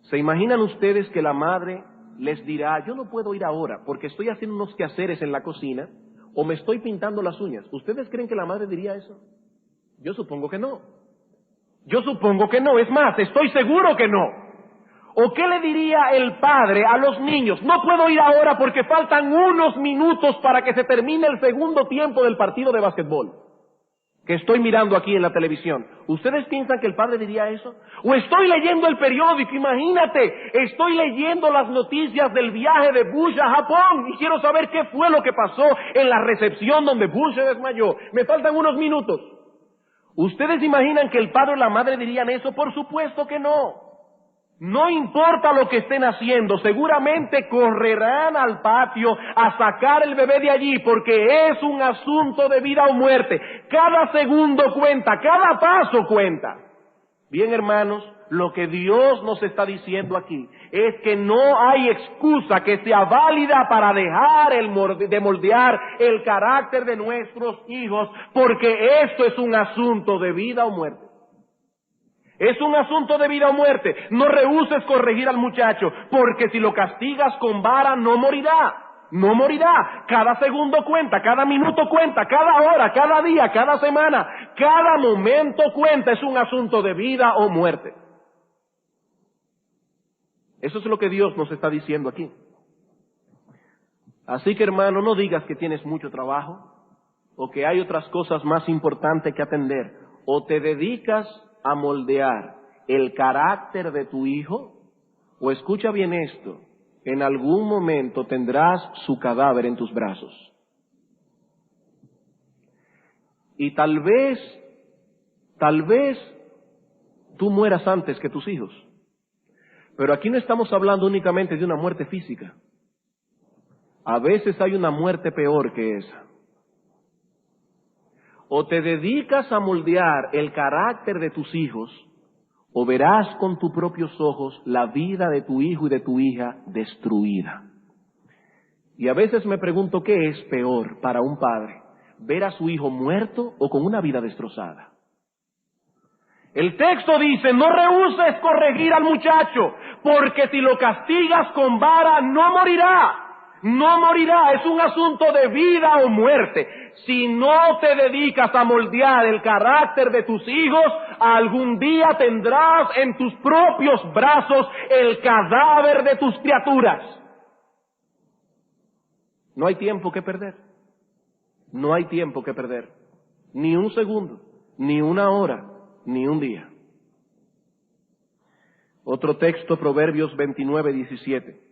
¿Se imaginan ustedes que la madre les dirá, yo no puedo ir ahora porque estoy haciendo unos quehaceres en la cocina o me estoy pintando las uñas? ¿Ustedes creen que la madre diría eso? Yo supongo que no. Yo supongo que no. Es más, estoy seguro que no. ¿O qué le diría el padre a los niños? No puedo ir ahora porque faltan unos minutos para que se termine el segundo tiempo del partido de básquetbol que estoy mirando aquí en la televisión. ¿Ustedes piensan que el padre diría eso? O estoy leyendo el periódico, imagínate, estoy leyendo las noticias del viaje de Bush a Japón y quiero saber qué fue lo que pasó en la recepción donde Bush se desmayó. Me faltan unos minutos. ¿Ustedes imaginan que el padre o la madre dirían eso? Por supuesto que no. No importa lo que estén haciendo, seguramente correrán al patio a sacar el bebé de allí porque es un asunto de vida o muerte. Cada segundo cuenta, cada paso cuenta. Bien, hermanos, lo que Dios nos está diciendo aquí es que no hay excusa que sea válida para dejar de moldear el carácter de nuestros hijos, porque esto es un asunto de vida o muerte. Es un asunto de vida o muerte. No rehúses corregir al muchacho, porque si lo castigas con vara no morirá. No morirá. Cada segundo cuenta, cada minuto cuenta, cada hora, cada día, cada semana, cada momento cuenta. Es un asunto de vida o muerte. Eso es lo que Dios nos está diciendo aquí. Así que, hermano, no digas que tienes mucho trabajo o que hay otras cosas más importantes que atender. O te dedicas a moldear el carácter de tu hijo, o escucha bien esto, en algún momento tendrás su cadáver en tus brazos. Y tal vez tú mueras antes que tus hijos. Pero aquí no estamos hablando únicamente de una muerte física. A veces hay una muerte peor que esa. O te dedicas a moldear el carácter de tus hijos, o verás con tus propios ojos la vida de tu hijo y de tu hija destruida. Y a veces me pregunto qué es peor para un padre, ver a su hijo muerto o con una vida destrozada. El texto dice, no rehúses corregir al muchacho, porque si lo castigas con vara no morirá. No morirá, es un asunto de vida o muerte. Si no te dedicas a moldear el carácter de tus hijos, algún día tendrás en tus propios brazos el cadáver de tus criaturas. No hay tiempo que perder. No hay tiempo que perder. Ni un segundo, ni una hora, ni un día. Otro texto, Proverbios 29:17.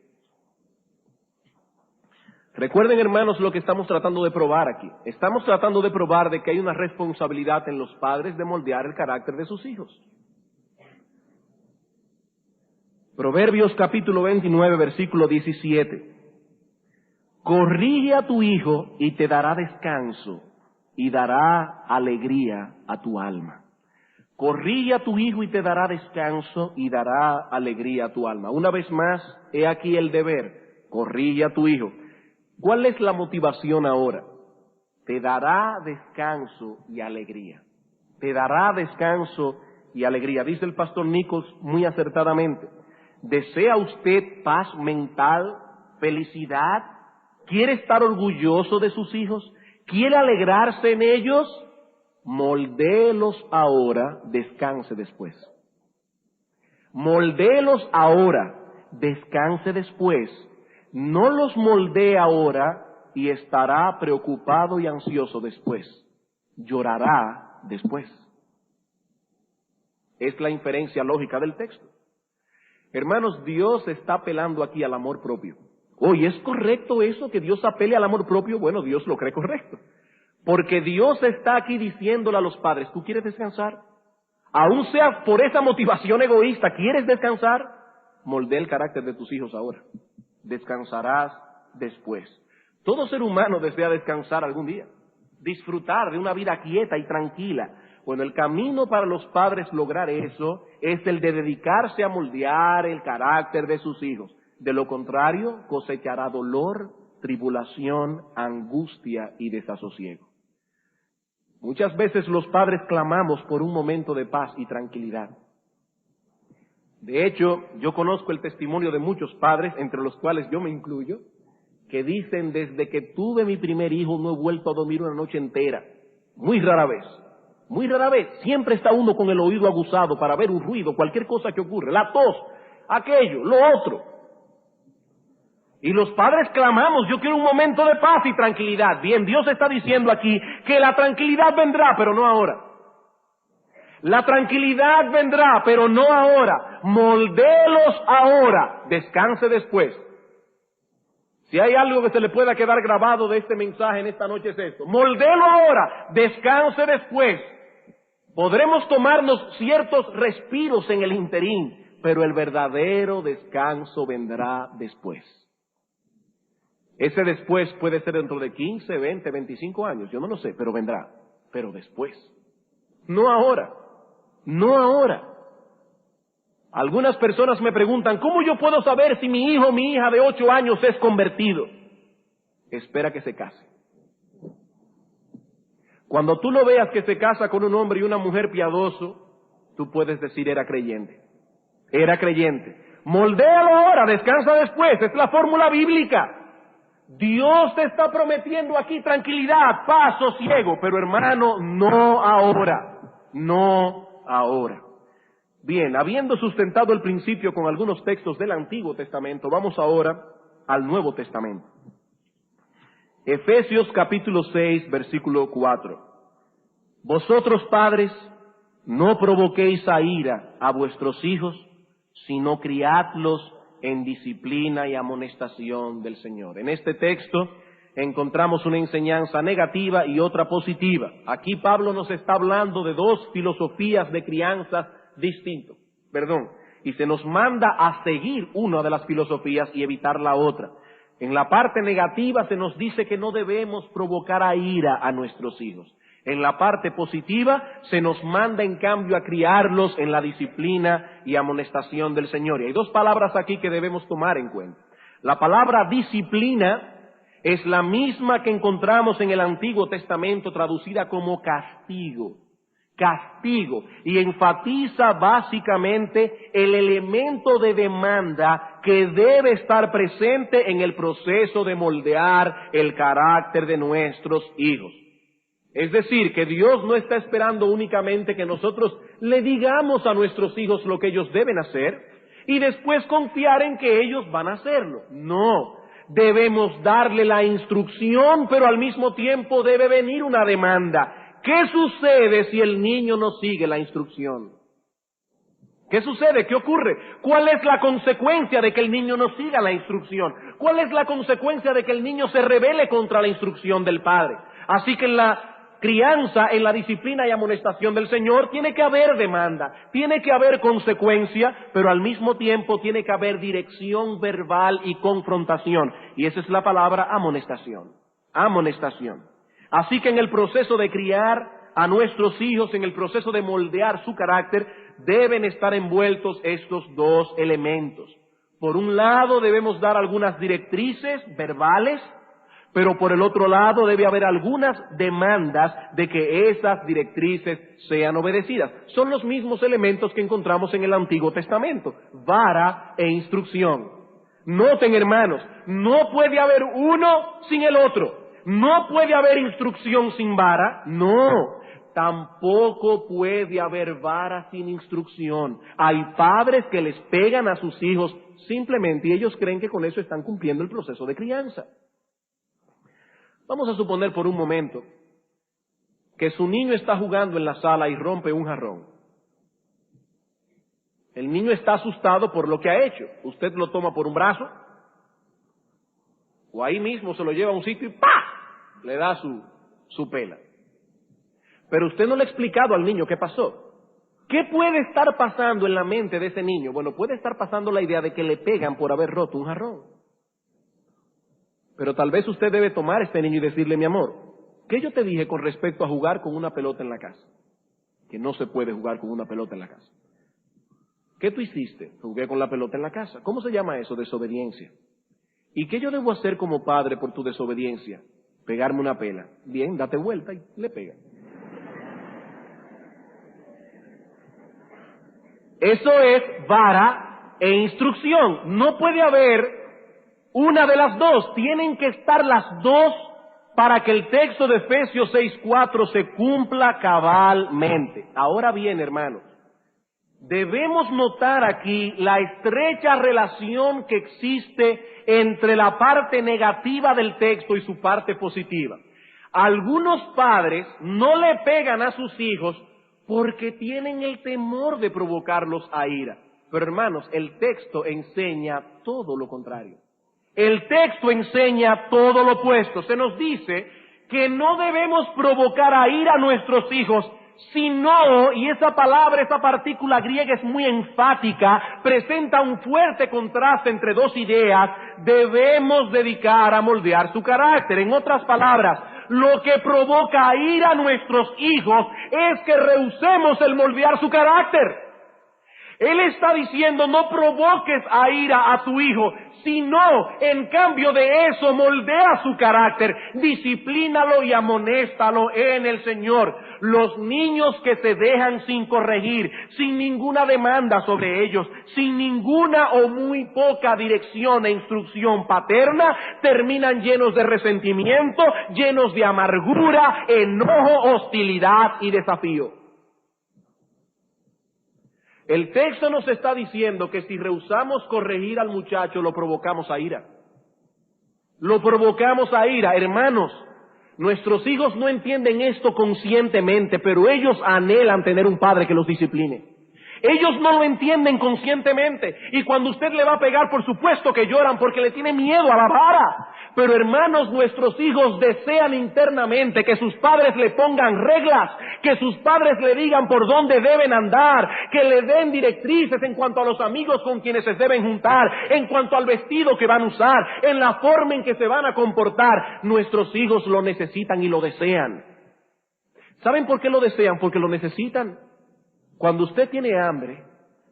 Recuerden, hermanos, lo que estamos tratando de probar aquí. Estamos tratando de probar de que hay una responsabilidad en los padres de moldear el carácter de sus hijos. Proverbios capítulo 29, versículo 17. Corrige a tu hijo y te dará descanso y dará alegría a tu alma. Corrige a tu hijo y te dará descanso y dará alegría a tu alma. Una vez más, he aquí el deber. Corrige a tu hijo. ¿Cuál es la motivación ahora? Te dará descanso y alegría. Te dará descanso y alegría. Dice el pastor Nichols muy acertadamente. ¿Desea usted paz mental, felicidad? ¿Quiere estar orgulloso de sus hijos? ¿Quiere alegrarse en ellos? Moldéelos ahora, descanse después. Moldéelos ahora, descanse después. No los moldee ahora y estará preocupado y ansioso después. Llorará después. Es la inferencia lógica del texto. Hermanos, Dios está apelando aquí al amor propio. Oye, ¿es correcto eso que Dios apele al amor propio? Bueno, Dios lo cree correcto. Porque Dios está aquí diciéndole a los padres, ¿tú quieres descansar? Aún sea por esa motivación egoísta, ¿quieres descansar? Moldea el carácter de tus hijos ahora. Descansarás después. Todo ser humano desea descansar algún día, disfrutar de una vida quieta y tranquila. Bueno, el camino para los padres lograr eso es el de dedicarse a moldear el carácter de sus hijos. De lo contrario, cosechará dolor, tribulación, angustia y desasosiego. Muchas veces los padres clamamos por un momento de paz y tranquilidad. De hecho, yo conozco el testimonio de muchos padres, entre los cuales yo me incluyo, que dicen: desde que tuve mi primer hijo no he vuelto a dormir una noche entera. Muy rara vez. Muy rara vez. Siempre está uno con el oído aguzado para ver un ruido, cualquier cosa que ocurre. La tos, aquello, lo otro. Y los padres clamamos: yo quiero un momento de paz y tranquilidad. Bien, Dios está diciendo aquí que la tranquilidad vendrá, pero no ahora. La tranquilidad vendrá, pero no ahora. Moldélos ahora, descanse después. Si hay algo que se le pueda quedar grabado de este mensaje en esta noche es esto: moldélo ahora, descanse después. Podremos tomarnos ciertos respiros en el interín, pero el verdadero descanso vendrá después. Ese después puede ser dentro de 15, 20, 25 años, yo no lo sé, pero vendrá. Pero después. No ahora. No ahora. Algunas personas me preguntan: ¿cómo yo puedo saber si mi hijo o mi hija de 8 años es convertido? Espera que se case. Cuando tú lo veas que se casa con un hombre y una mujer piadoso, tú puedes decir: era creyente. Era creyente. Moldéalo ahora, descansa después. Es la fórmula bíblica. Dios te está prometiendo aquí tranquilidad, paz, sosiego, pero hermano, no ahora. No ahora. Bien, habiendo sustentado el principio con algunos textos del Antiguo Testamento, vamos ahora al Nuevo Testamento. Efesios capítulo 6, versículo 4. Vosotros padres, no provoquéis a ira a vuestros hijos, sino criadlos en disciplina y amonestación del Señor. En este texto encontramos una enseñanza negativa y otra positiva. Aquí Pablo nos está hablando de dos filosofías de crianza distintas, y se nos manda a seguir una de las filosofías y evitar la otra. En la parte negativa se nos dice que no debemos provocar a ira a nuestros hijos. En la parte positiva se nos manda en cambio a criarlos en la disciplina y amonestación del Señor. Y hay dos palabras aquí que debemos tomar en cuenta. La palabra disciplina es la misma que encontramos en el Antiguo Testamento traducida como castigo. Castigo. Y enfatiza básicamente el elemento de demanda que debe estar presente en el proceso de moldear el carácter de nuestros hijos. Es decir, que Dios no está esperando únicamente que nosotros le digamos a nuestros hijos lo que ellos deben hacer y después confiar en que ellos van a hacerlo. No, debemos darle la instrucción, pero al mismo tiempo debe venir una demanda. ¿Qué sucede si el niño no sigue la instrucción? ¿Qué sucede? ¿Qué ocurre? ¿Cuál es la consecuencia de que el niño no siga la instrucción? ¿Cuál es la consecuencia de que el niño se rebele contra la instrucción del padre? Así que en la crianza, en la disciplina y amonestación del Señor, tiene que haber demanda, tiene que haber consecuencia, pero al mismo tiempo tiene que haber dirección verbal y confrontación. Y esa es la palabra amonestación. Amonestación. Así que en el proceso de criar a nuestros hijos, en el proceso de moldear su carácter, deben estar envueltos estos dos elementos. Por un lado, debemos dar algunas directrices verbales, pero por el otro lado debe haber algunas demandas de que esas directrices sean obedecidas. Son los mismos elementos que encontramos en el Antiguo Testamento: vara e instrucción. Noten, hermanos, no puede haber uno sin el otro. No puede haber instrucción sin vara, no. Tampoco puede haber vara sin instrucción. Hay padres que les pegan a sus hijos simplemente y ellos creen que con eso están cumpliendo el proceso de crianza. Vamos a suponer por un momento que su niño está jugando en la sala y rompe un jarrón. El niño está asustado por lo que ha hecho. Usted lo toma por un brazo, o ahí mismo se lo lleva a un sitio y ¡pah!, le da su pela. Pero usted no le ha explicado al niño qué pasó. ¿Qué puede estar pasando en la mente de ese niño? Bueno, puede estar pasando la idea de que le pegan por haber roto un jarrón. Pero tal vez usted debe tomar a este niño y decirle: mi amor, ¿qué yo te dije con respecto a jugar con una pelota en la casa? Que no se puede jugar con una pelota en la casa. ¿Qué tú hiciste? Jugué con la pelota en la casa. ¿Cómo se llama eso? Desobediencia. ¿Y qué yo debo hacer como padre por tu desobediencia? Pegarme una pela. Bien, date vuelta y le pega. Eso es vara e instrucción. No puede haber una de las dos. Tienen que estar las dos para que el texto de Efesios 6:4 se cumpla cabalmente. Ahora bien, hermanos, debemos notar aquí la estrecha relación que existe entre la parte negativa del texto y su parte positiva. Algunos padres no le pegan a sus hijos porque tienen el temor de provocarlos a ira. Pero hermanos, el texto enseña todo lo contrario. El texto enseña todo lo opuesto. Se nos dice que no debemos provocar a ira a nuestros hijos, sino, y esa palabra, esa partícula griega es muy enfática, presenta un fuerte contraste entre dos ideas, debemos dedicar a moldear su carácter. En otras palabras, lo que provoca ira a nuestros hijos es que rehusemos el moldear su carácter. Él está diciendo, no provoques a ira a tu hijo, sino, en cambio de eso, moldea su carácter, disciplínalo y amonéstalo en el Señor. Los niños que se dejan sin corregir, sin ninguna demanda sobre ellos, sin ninguna o muy poca dirección e instrucción paterna, terminan llenos de resentimiento, llenos de amargura, enojo, hostilidad y desafío. El texto nos está diciendo que si rehusamos corregir al muchacho, lo provocamos a ira. Lo provocamos a ira. Hermanos, nuestros hijos no entienden esto conscientemente, pero ellos anhelan tener un padre que los discipline. Ellos no lo entienden conscientemente. Y cuando usted le va a pegar, por supuesto que lloran porque le tiene miedo a la vara. Pero hermanos, nuestros hijos desean internamente que sus padres le pongan reglas, que sus padres le digan por dónde deben andar, que le den directrices en cuanto a los amigos con quienes se deben juntar, en cuanto al vestido que van a usar, en la forma en que se van a comportar. Nuestros hijos lo necesitan y lo desean. ¿Saben por qué lo desean? Porque lo necesitan. Cuando usted tiene hambre,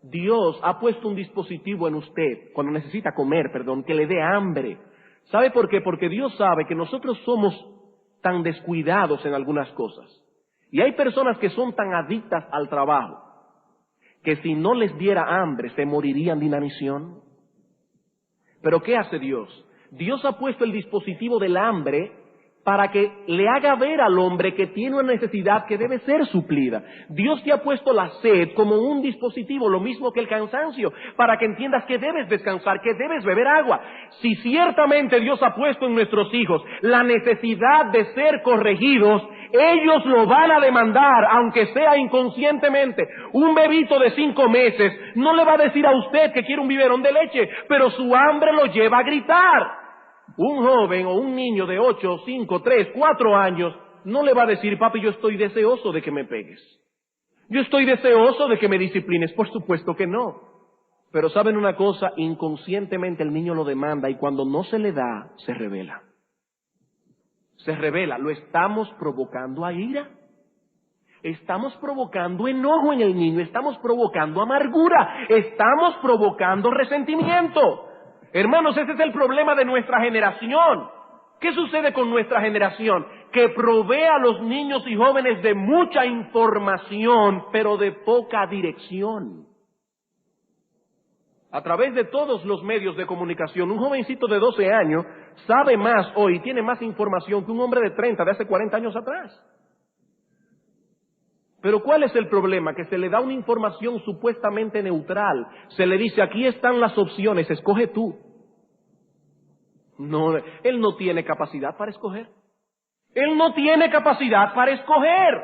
Dios ha puesto un dispositivo en usted, cuando necesita comer, que le dé hambre. ¿Sabe por qué? Porque Dios sabe que nosotros somos tan descuidados en algunas cosas. Y hay personas que son tan adictas al trabajo, que si no les diera hambre, se morirían de inanición. Pero ¿qué hace Dios? Dios ha puesto el dispositivo del hambre para que le haga ver al hombre que tiene una necesidad que debe ser suplida. Dios te ha puesto la sed como un dispositivo, lo mismo que el cansancio, para que entiendas que debes descansar, que debes beber agua. Si ciertamente Dios ha puesto en nuestros hijos la necesidad de ser corregidos, ellos lo van a demandar, aunque sea inconscientemente. Un bebito de 5 meses no le va a decir a usted que quiere un biberón de leche, pero su hambre lo lleva a gritar. Un joven o un niño de 8, 5, 3, 4 años no le va a decir, papi, yo estoy deseoso de que me pegues. Yo estoy deseoso de que me disciplines. Por supuesto que no. Pero ¿saben una cosa? Inconscientemente el niño lo demanda y cuando no se le da, se rebela. Se rebela. ¿Lo estamos provocando a ira? Estamos provocando enojo en el niño, estamos provocando amargura, estamos provocando resentimiento. Hermanos, ese es el problema de nuestra generación. ¿Qué sucede con nuestra generación? Que provee a los niños y jóvenes de mucha información, pero de poca dirección. A través de todos los medios de comunicación, un jovencito de 12 años sabe más hoy, tiene más información que un hombre de 30 de hace 40 años atrás. Pero ¿cuál es el problema? Que se le da una información supuestamente neutral. Se le dice, aquí están las opciones, escoge tú. No, él no tiene capacidad para escoger. Él no tiene capacidad para escoger.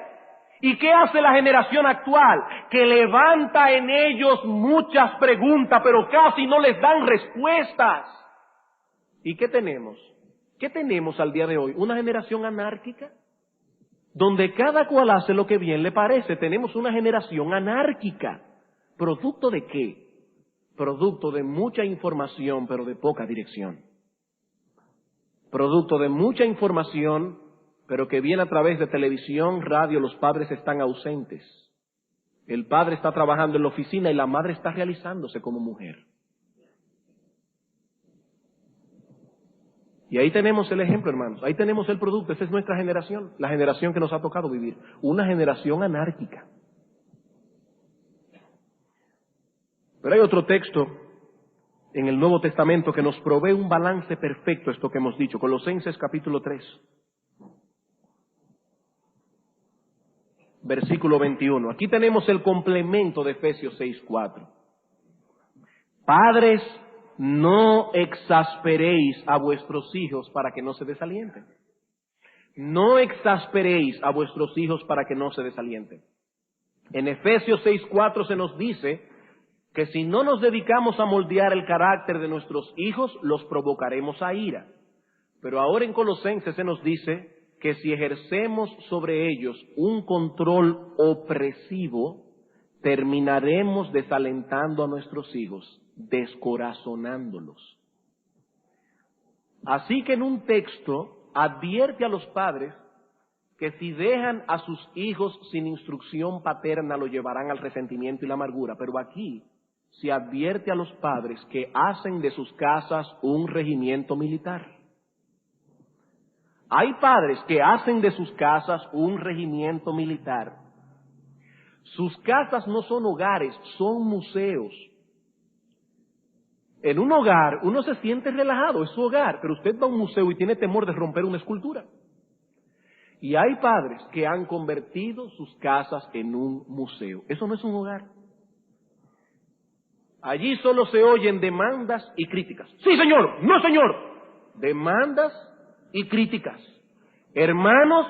¿Y qué hace la generación actual? Que levanta en ellos muchas preguntas, pero casi no les dan respuestas. ¿Y qué tenemos? ¿Qué tenemos al día de hoy? ¿Una generación anárquica? Donde cada cual hace lo que bien le parece. Tenemos una generación anárquica. ¿Producto de qué? Producto de mucha información, pero de poca dirección. Producto de mucha información, pero que viene a través de televisión, radio, los padres están ausentes. El padre está trabajando en la oficina y la madre está realizándose como mujer. Y ahí tenemos el ejemplo, hermanos. Ahí tenemos el producto. Esa es nuestra generación, la generación que nos ha tocado vivir. Una generación anárquica. Pero hay otro texto en el Nuevo Testamento que nos provee un balance perfecto, esto que hemos dicho. Colosenses capítulo 3, versículo 21. Aquí tenemos el complemento de Efesios 6:4. Padres, no exasperéis a vuestros hijos para que no se desalienten. No exasperéis a vuestros hijos para que no se desalienten. En Efesios 6:4 se nos dice que si no nos dedicamos a moldear el carácter de nuestros hijos, los provocaremos a ira. Pero ahora en Colosenses se nos dice que si ejercemos sobre ellos un control opresivo, terminaremos desalentando a nuestros hijos, descorazonándolos. Así que en un texto advierte a los padres que si dejan a sus hijos sin instrucción paterna, lo llevarán al resentimiento y la amargura. Pero aquí se advierte a los padres que hacen de sus casas un regimiento militar. Hay padres que hacen de sus casas un regimiento militar. Sus casas no son hogares, son museos. En un hogar uno se siente relajado, es su hogar, pero usted va a un museo y tiene temor de romper una escultura. Y hay padres que han convertido sus casas en un museo. Eso no es un hogar. Allí solo se oyen demandas y críticas. Sí, señor, no, señor. Demandas y críticas. Hermanos,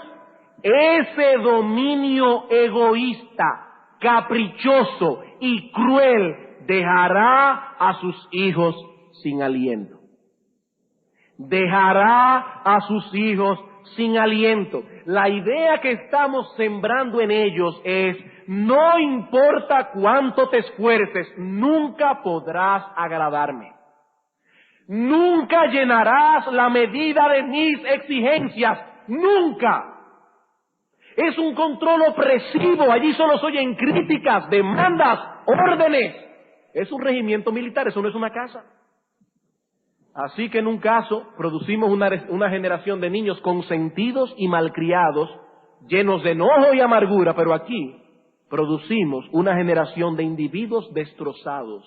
ese dominio egoísta, caprichoso y cruel dejará a sus hijos sin aliento. Dejará a sus hijos sin aliento. La idea que estamos sembrando en ellos es: no importa cuánto te esfuerces, nunca podrás agradarme. Nunca llenarás la medida de mis exigencias. Nunca. Es un control opresivo. Allí solo se oyen críticas, demandas, órdenes. Es un regimiento militar, eso no es una casa. Así que en un caso producimos una generación de niños consentidos y malcriados, llenos de enojo y amargura, pero aquí producimos una generación de individuos destrozados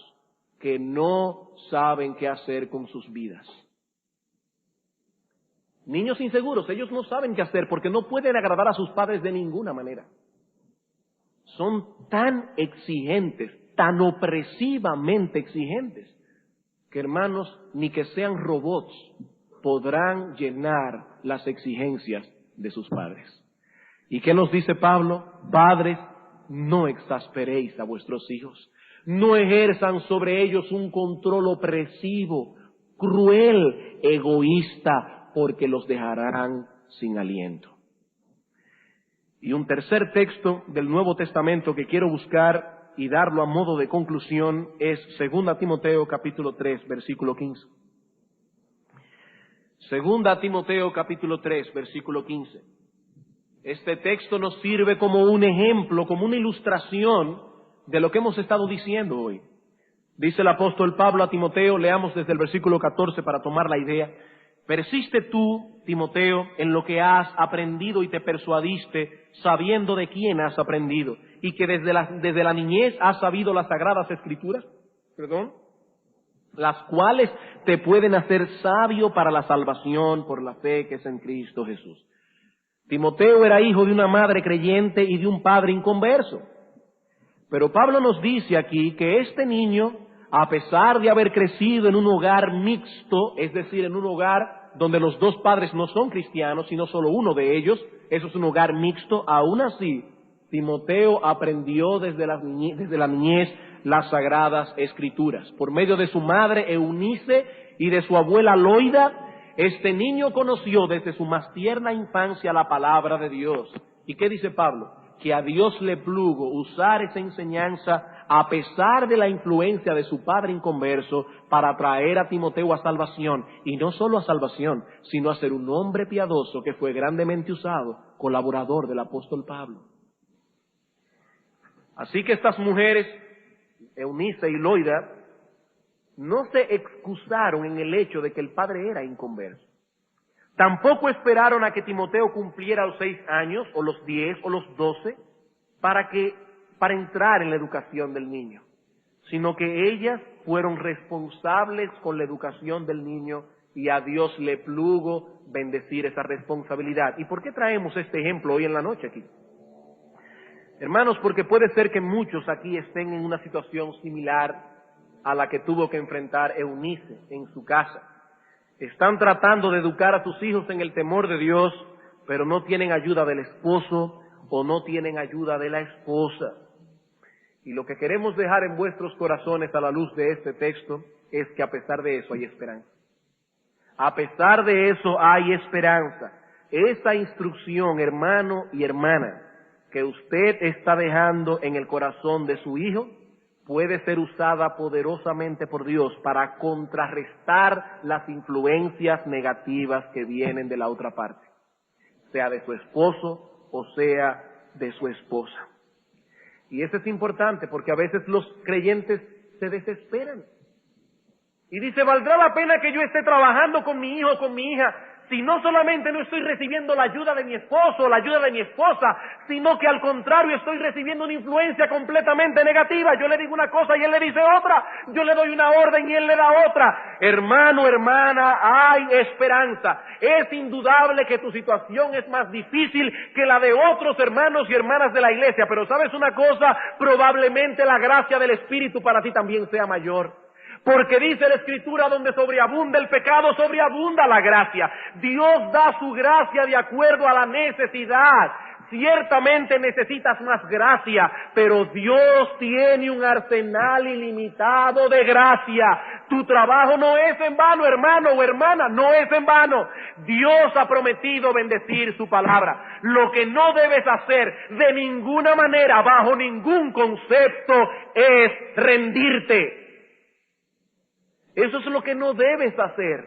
que no saben qué hacer con sus vidas. Niños inseguros, ellos no saben qué hacer porque no pueden agradar a sus padres de ninguna manera. Son tan exigentes, tan opresivamente exigentes, que hermanos, ni que sean robots podrán llenar las exigencias de sus padres. ¿Y qué nos dice Pablo? Padres, no exasperéis a vuestros hijos. No ejerzan sobre ellos un control opresivo, cruel, egoísta, porque los dejarán sin aliento. Y un tercer texto del Nuevo Testamento que quiero buscar y darlo a modo de conclusión es 2 Timoteo capítulo 3, versículo 15. 2 Timoteo capítulo 3, versículo 15. Este texto nos sirve como un ejemplo, como una ilustración de lo que hemos estado diciendo hoy. Dice el apóstol Pablo a Timoteo, leamos desde el versículo 14 para tomar la idea. Persiste tú, Timoteo, en lo que has aprendido y te persuadiste, sabiendo de quién has aprendido, y que desde la niñez has sabido las sagradas escrituras, las cuales te pueden hacer sabio para la salvación por la fe que es en Cristo Jesús. Timoteo era hijo de una madre creyente y de un padre inconverso. Pero Pablo nos dice aquí que este niño, a pesar de haber crecido en un hogar mixto, es decir, en un hogar donde los dos padres no son cristianos, sino solo uno de ellos, eso es un hogar mixto, aún así, Timoteo aprendió desde la niñez las sagradas escrituras. Por medio de su madre Eunice y de su abuela Loida, este niño conoció desde su más tierna infancia la palabra de Dios. ¿Y qué dice Pablo? Que a Dios le plugo usar esa enseñanza a pesar de la influencia de su padre inconverso para traer a Timoteo a salvación, y no solo a salvación, sino a ser un hombre piadoso que fue grandemente usado, colaborador del apóstol Pablo. Así que estas mujeres, Eunice y Loida, no se excusaron en el hecho de que el padre era inconverso. Tampoco esperaron a que Timoteo cumpliera los 6 años, o los 10, o los 12, para entrar en la educación del niño, sino que ellas fueron responsables con la educación del niño y a Dios le plugo bendecir esa responsabilidad. ¿Y por qué traemos este ejemplo hoy en la noche aquí? Hermanos, porque puede ser que muchos aquí estén en una situación similar a la que tuvo que enfrentar Eunice en su casa. Están tratando de educar a sus hijos en el temor de Dios, pero no tienen ayuda del esposo o no tienen ayuda de la esposa. Y lo que queremos dejar en vuestros corazones a la luz de este texto es que a pesar de eso hay esperanza. A pesar de eso hay esperanza. Esa instrucción, hermano y hermana, que usted está dejando en el corazón de su hijo, puede ser usada poderosamente por Dios para contrarrestar las influencias negativas que vienen de la otra parte, sea de su esposo o sea de su esposa. Y eso es importante porque a veces los creyentes se desesperan y dice, ¿valdrá la pena que yo esté trabajando con mi hijo o con mi hija si no solamente no estoy recibiendo la ayuda de mi esposo o la ayuda de mi esposa, sino que al contrario estoy recibiendo una influencia completamente negativa? Yo le digo una cosa y él le dice otra, yo le doy una orden y él le da otra. Hermano, hermana, hay esperanza. Es indudable que tu situación es más difícil que la de otros hermanos y hermanas de la iglesia, pero ¿sabes una cosa? Probablemente la gracia del Espíritu para ti también sea mayor. Porque dice la Escritura, donde sobreabunda el pecado, sobreabunda la gracia. Dios da su gracia de acuerdo a la necesidad. Ciertamente necesitas más gracia, pero Dios tiene un arsenal ilimitado de gracia. Tu trabajo no es en vano, hermano o hermana, no es en vano. Dios ha prometido bendecir su palabra. Lo que no debes hacer de ninguna manera, bajo ningún concepto, es rendirte. Eso es lo que no debes hacer.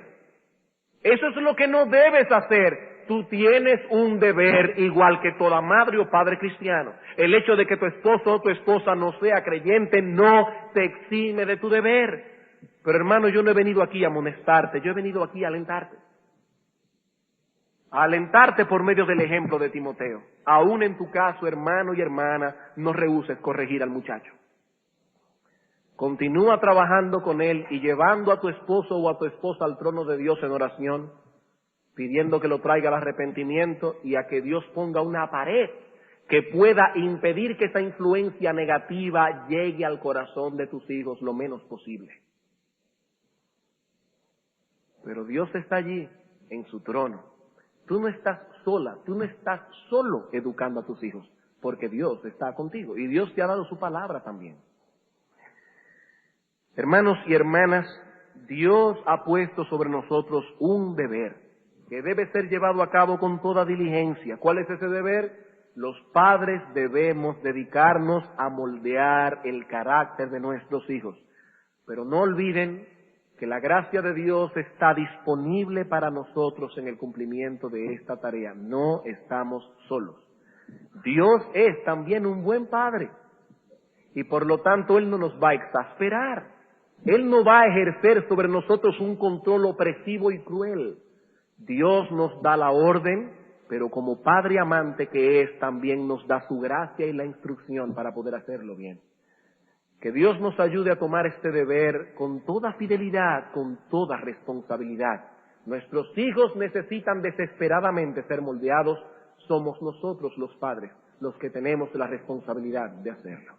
Eso es lo que no debes hacer. Tú tienes un deber igual que toda madre o padre cristiano. El hecho de que tu esposo o tu esposa no sea creyente no te exime de tu deber. Pero hermano, yo no he venido aquí a amonestarte, yo he venido aquí a alentarte. A alentarte por medio del ejemplo de Timoteo. Aún en tu caso, hermano y hermana, no rehúses corregir al muchacho. Continúa trabajando con él y llevando a tu esposo o a tu esposa al trono de Dios en oración, pidiendo que lo traiga al arrepentimiento y a que Dios ponga una pared que pueda impedir que esa influencia negativa llegue al corazón de tus hijos lo menos posible. Pero Dios está allí en su trono. Tú no estás sola, tú no estás solo educando a tus hijos, porque Dios está contigo y Dios te ha dado su palabra también. Hermanos y hermanas, Dios ha puesto sobre nosotros un deber que debe ser llevado a cabo con toda diligencia. ¿Cuál es ese deber? Los padres debemos dedicarnos a moldear el carácter de nuestros hijos. Pero no olviden que la gracia de Dios está disponible para nosotros en el cumplimiento de esta tarea. No estamos solos. Dios es también un buen padre y por lo tanto Él no nos va a exasperar. Él no va a ejercer sobre nosotros un control opresivo y cruel. Dios nos da la orden, pero como Padre amante que es, también nos da su gracia y la instrucción para poder hacerlo bien. Que Dios nos ayude a tomar este deber con toda fidelidad, con toda responsabilidad. Nuestros hijos necesitan desesperadamente ser moldeados. Somos nosotros los padres los que tenemos la responsabilidad de hacerlo.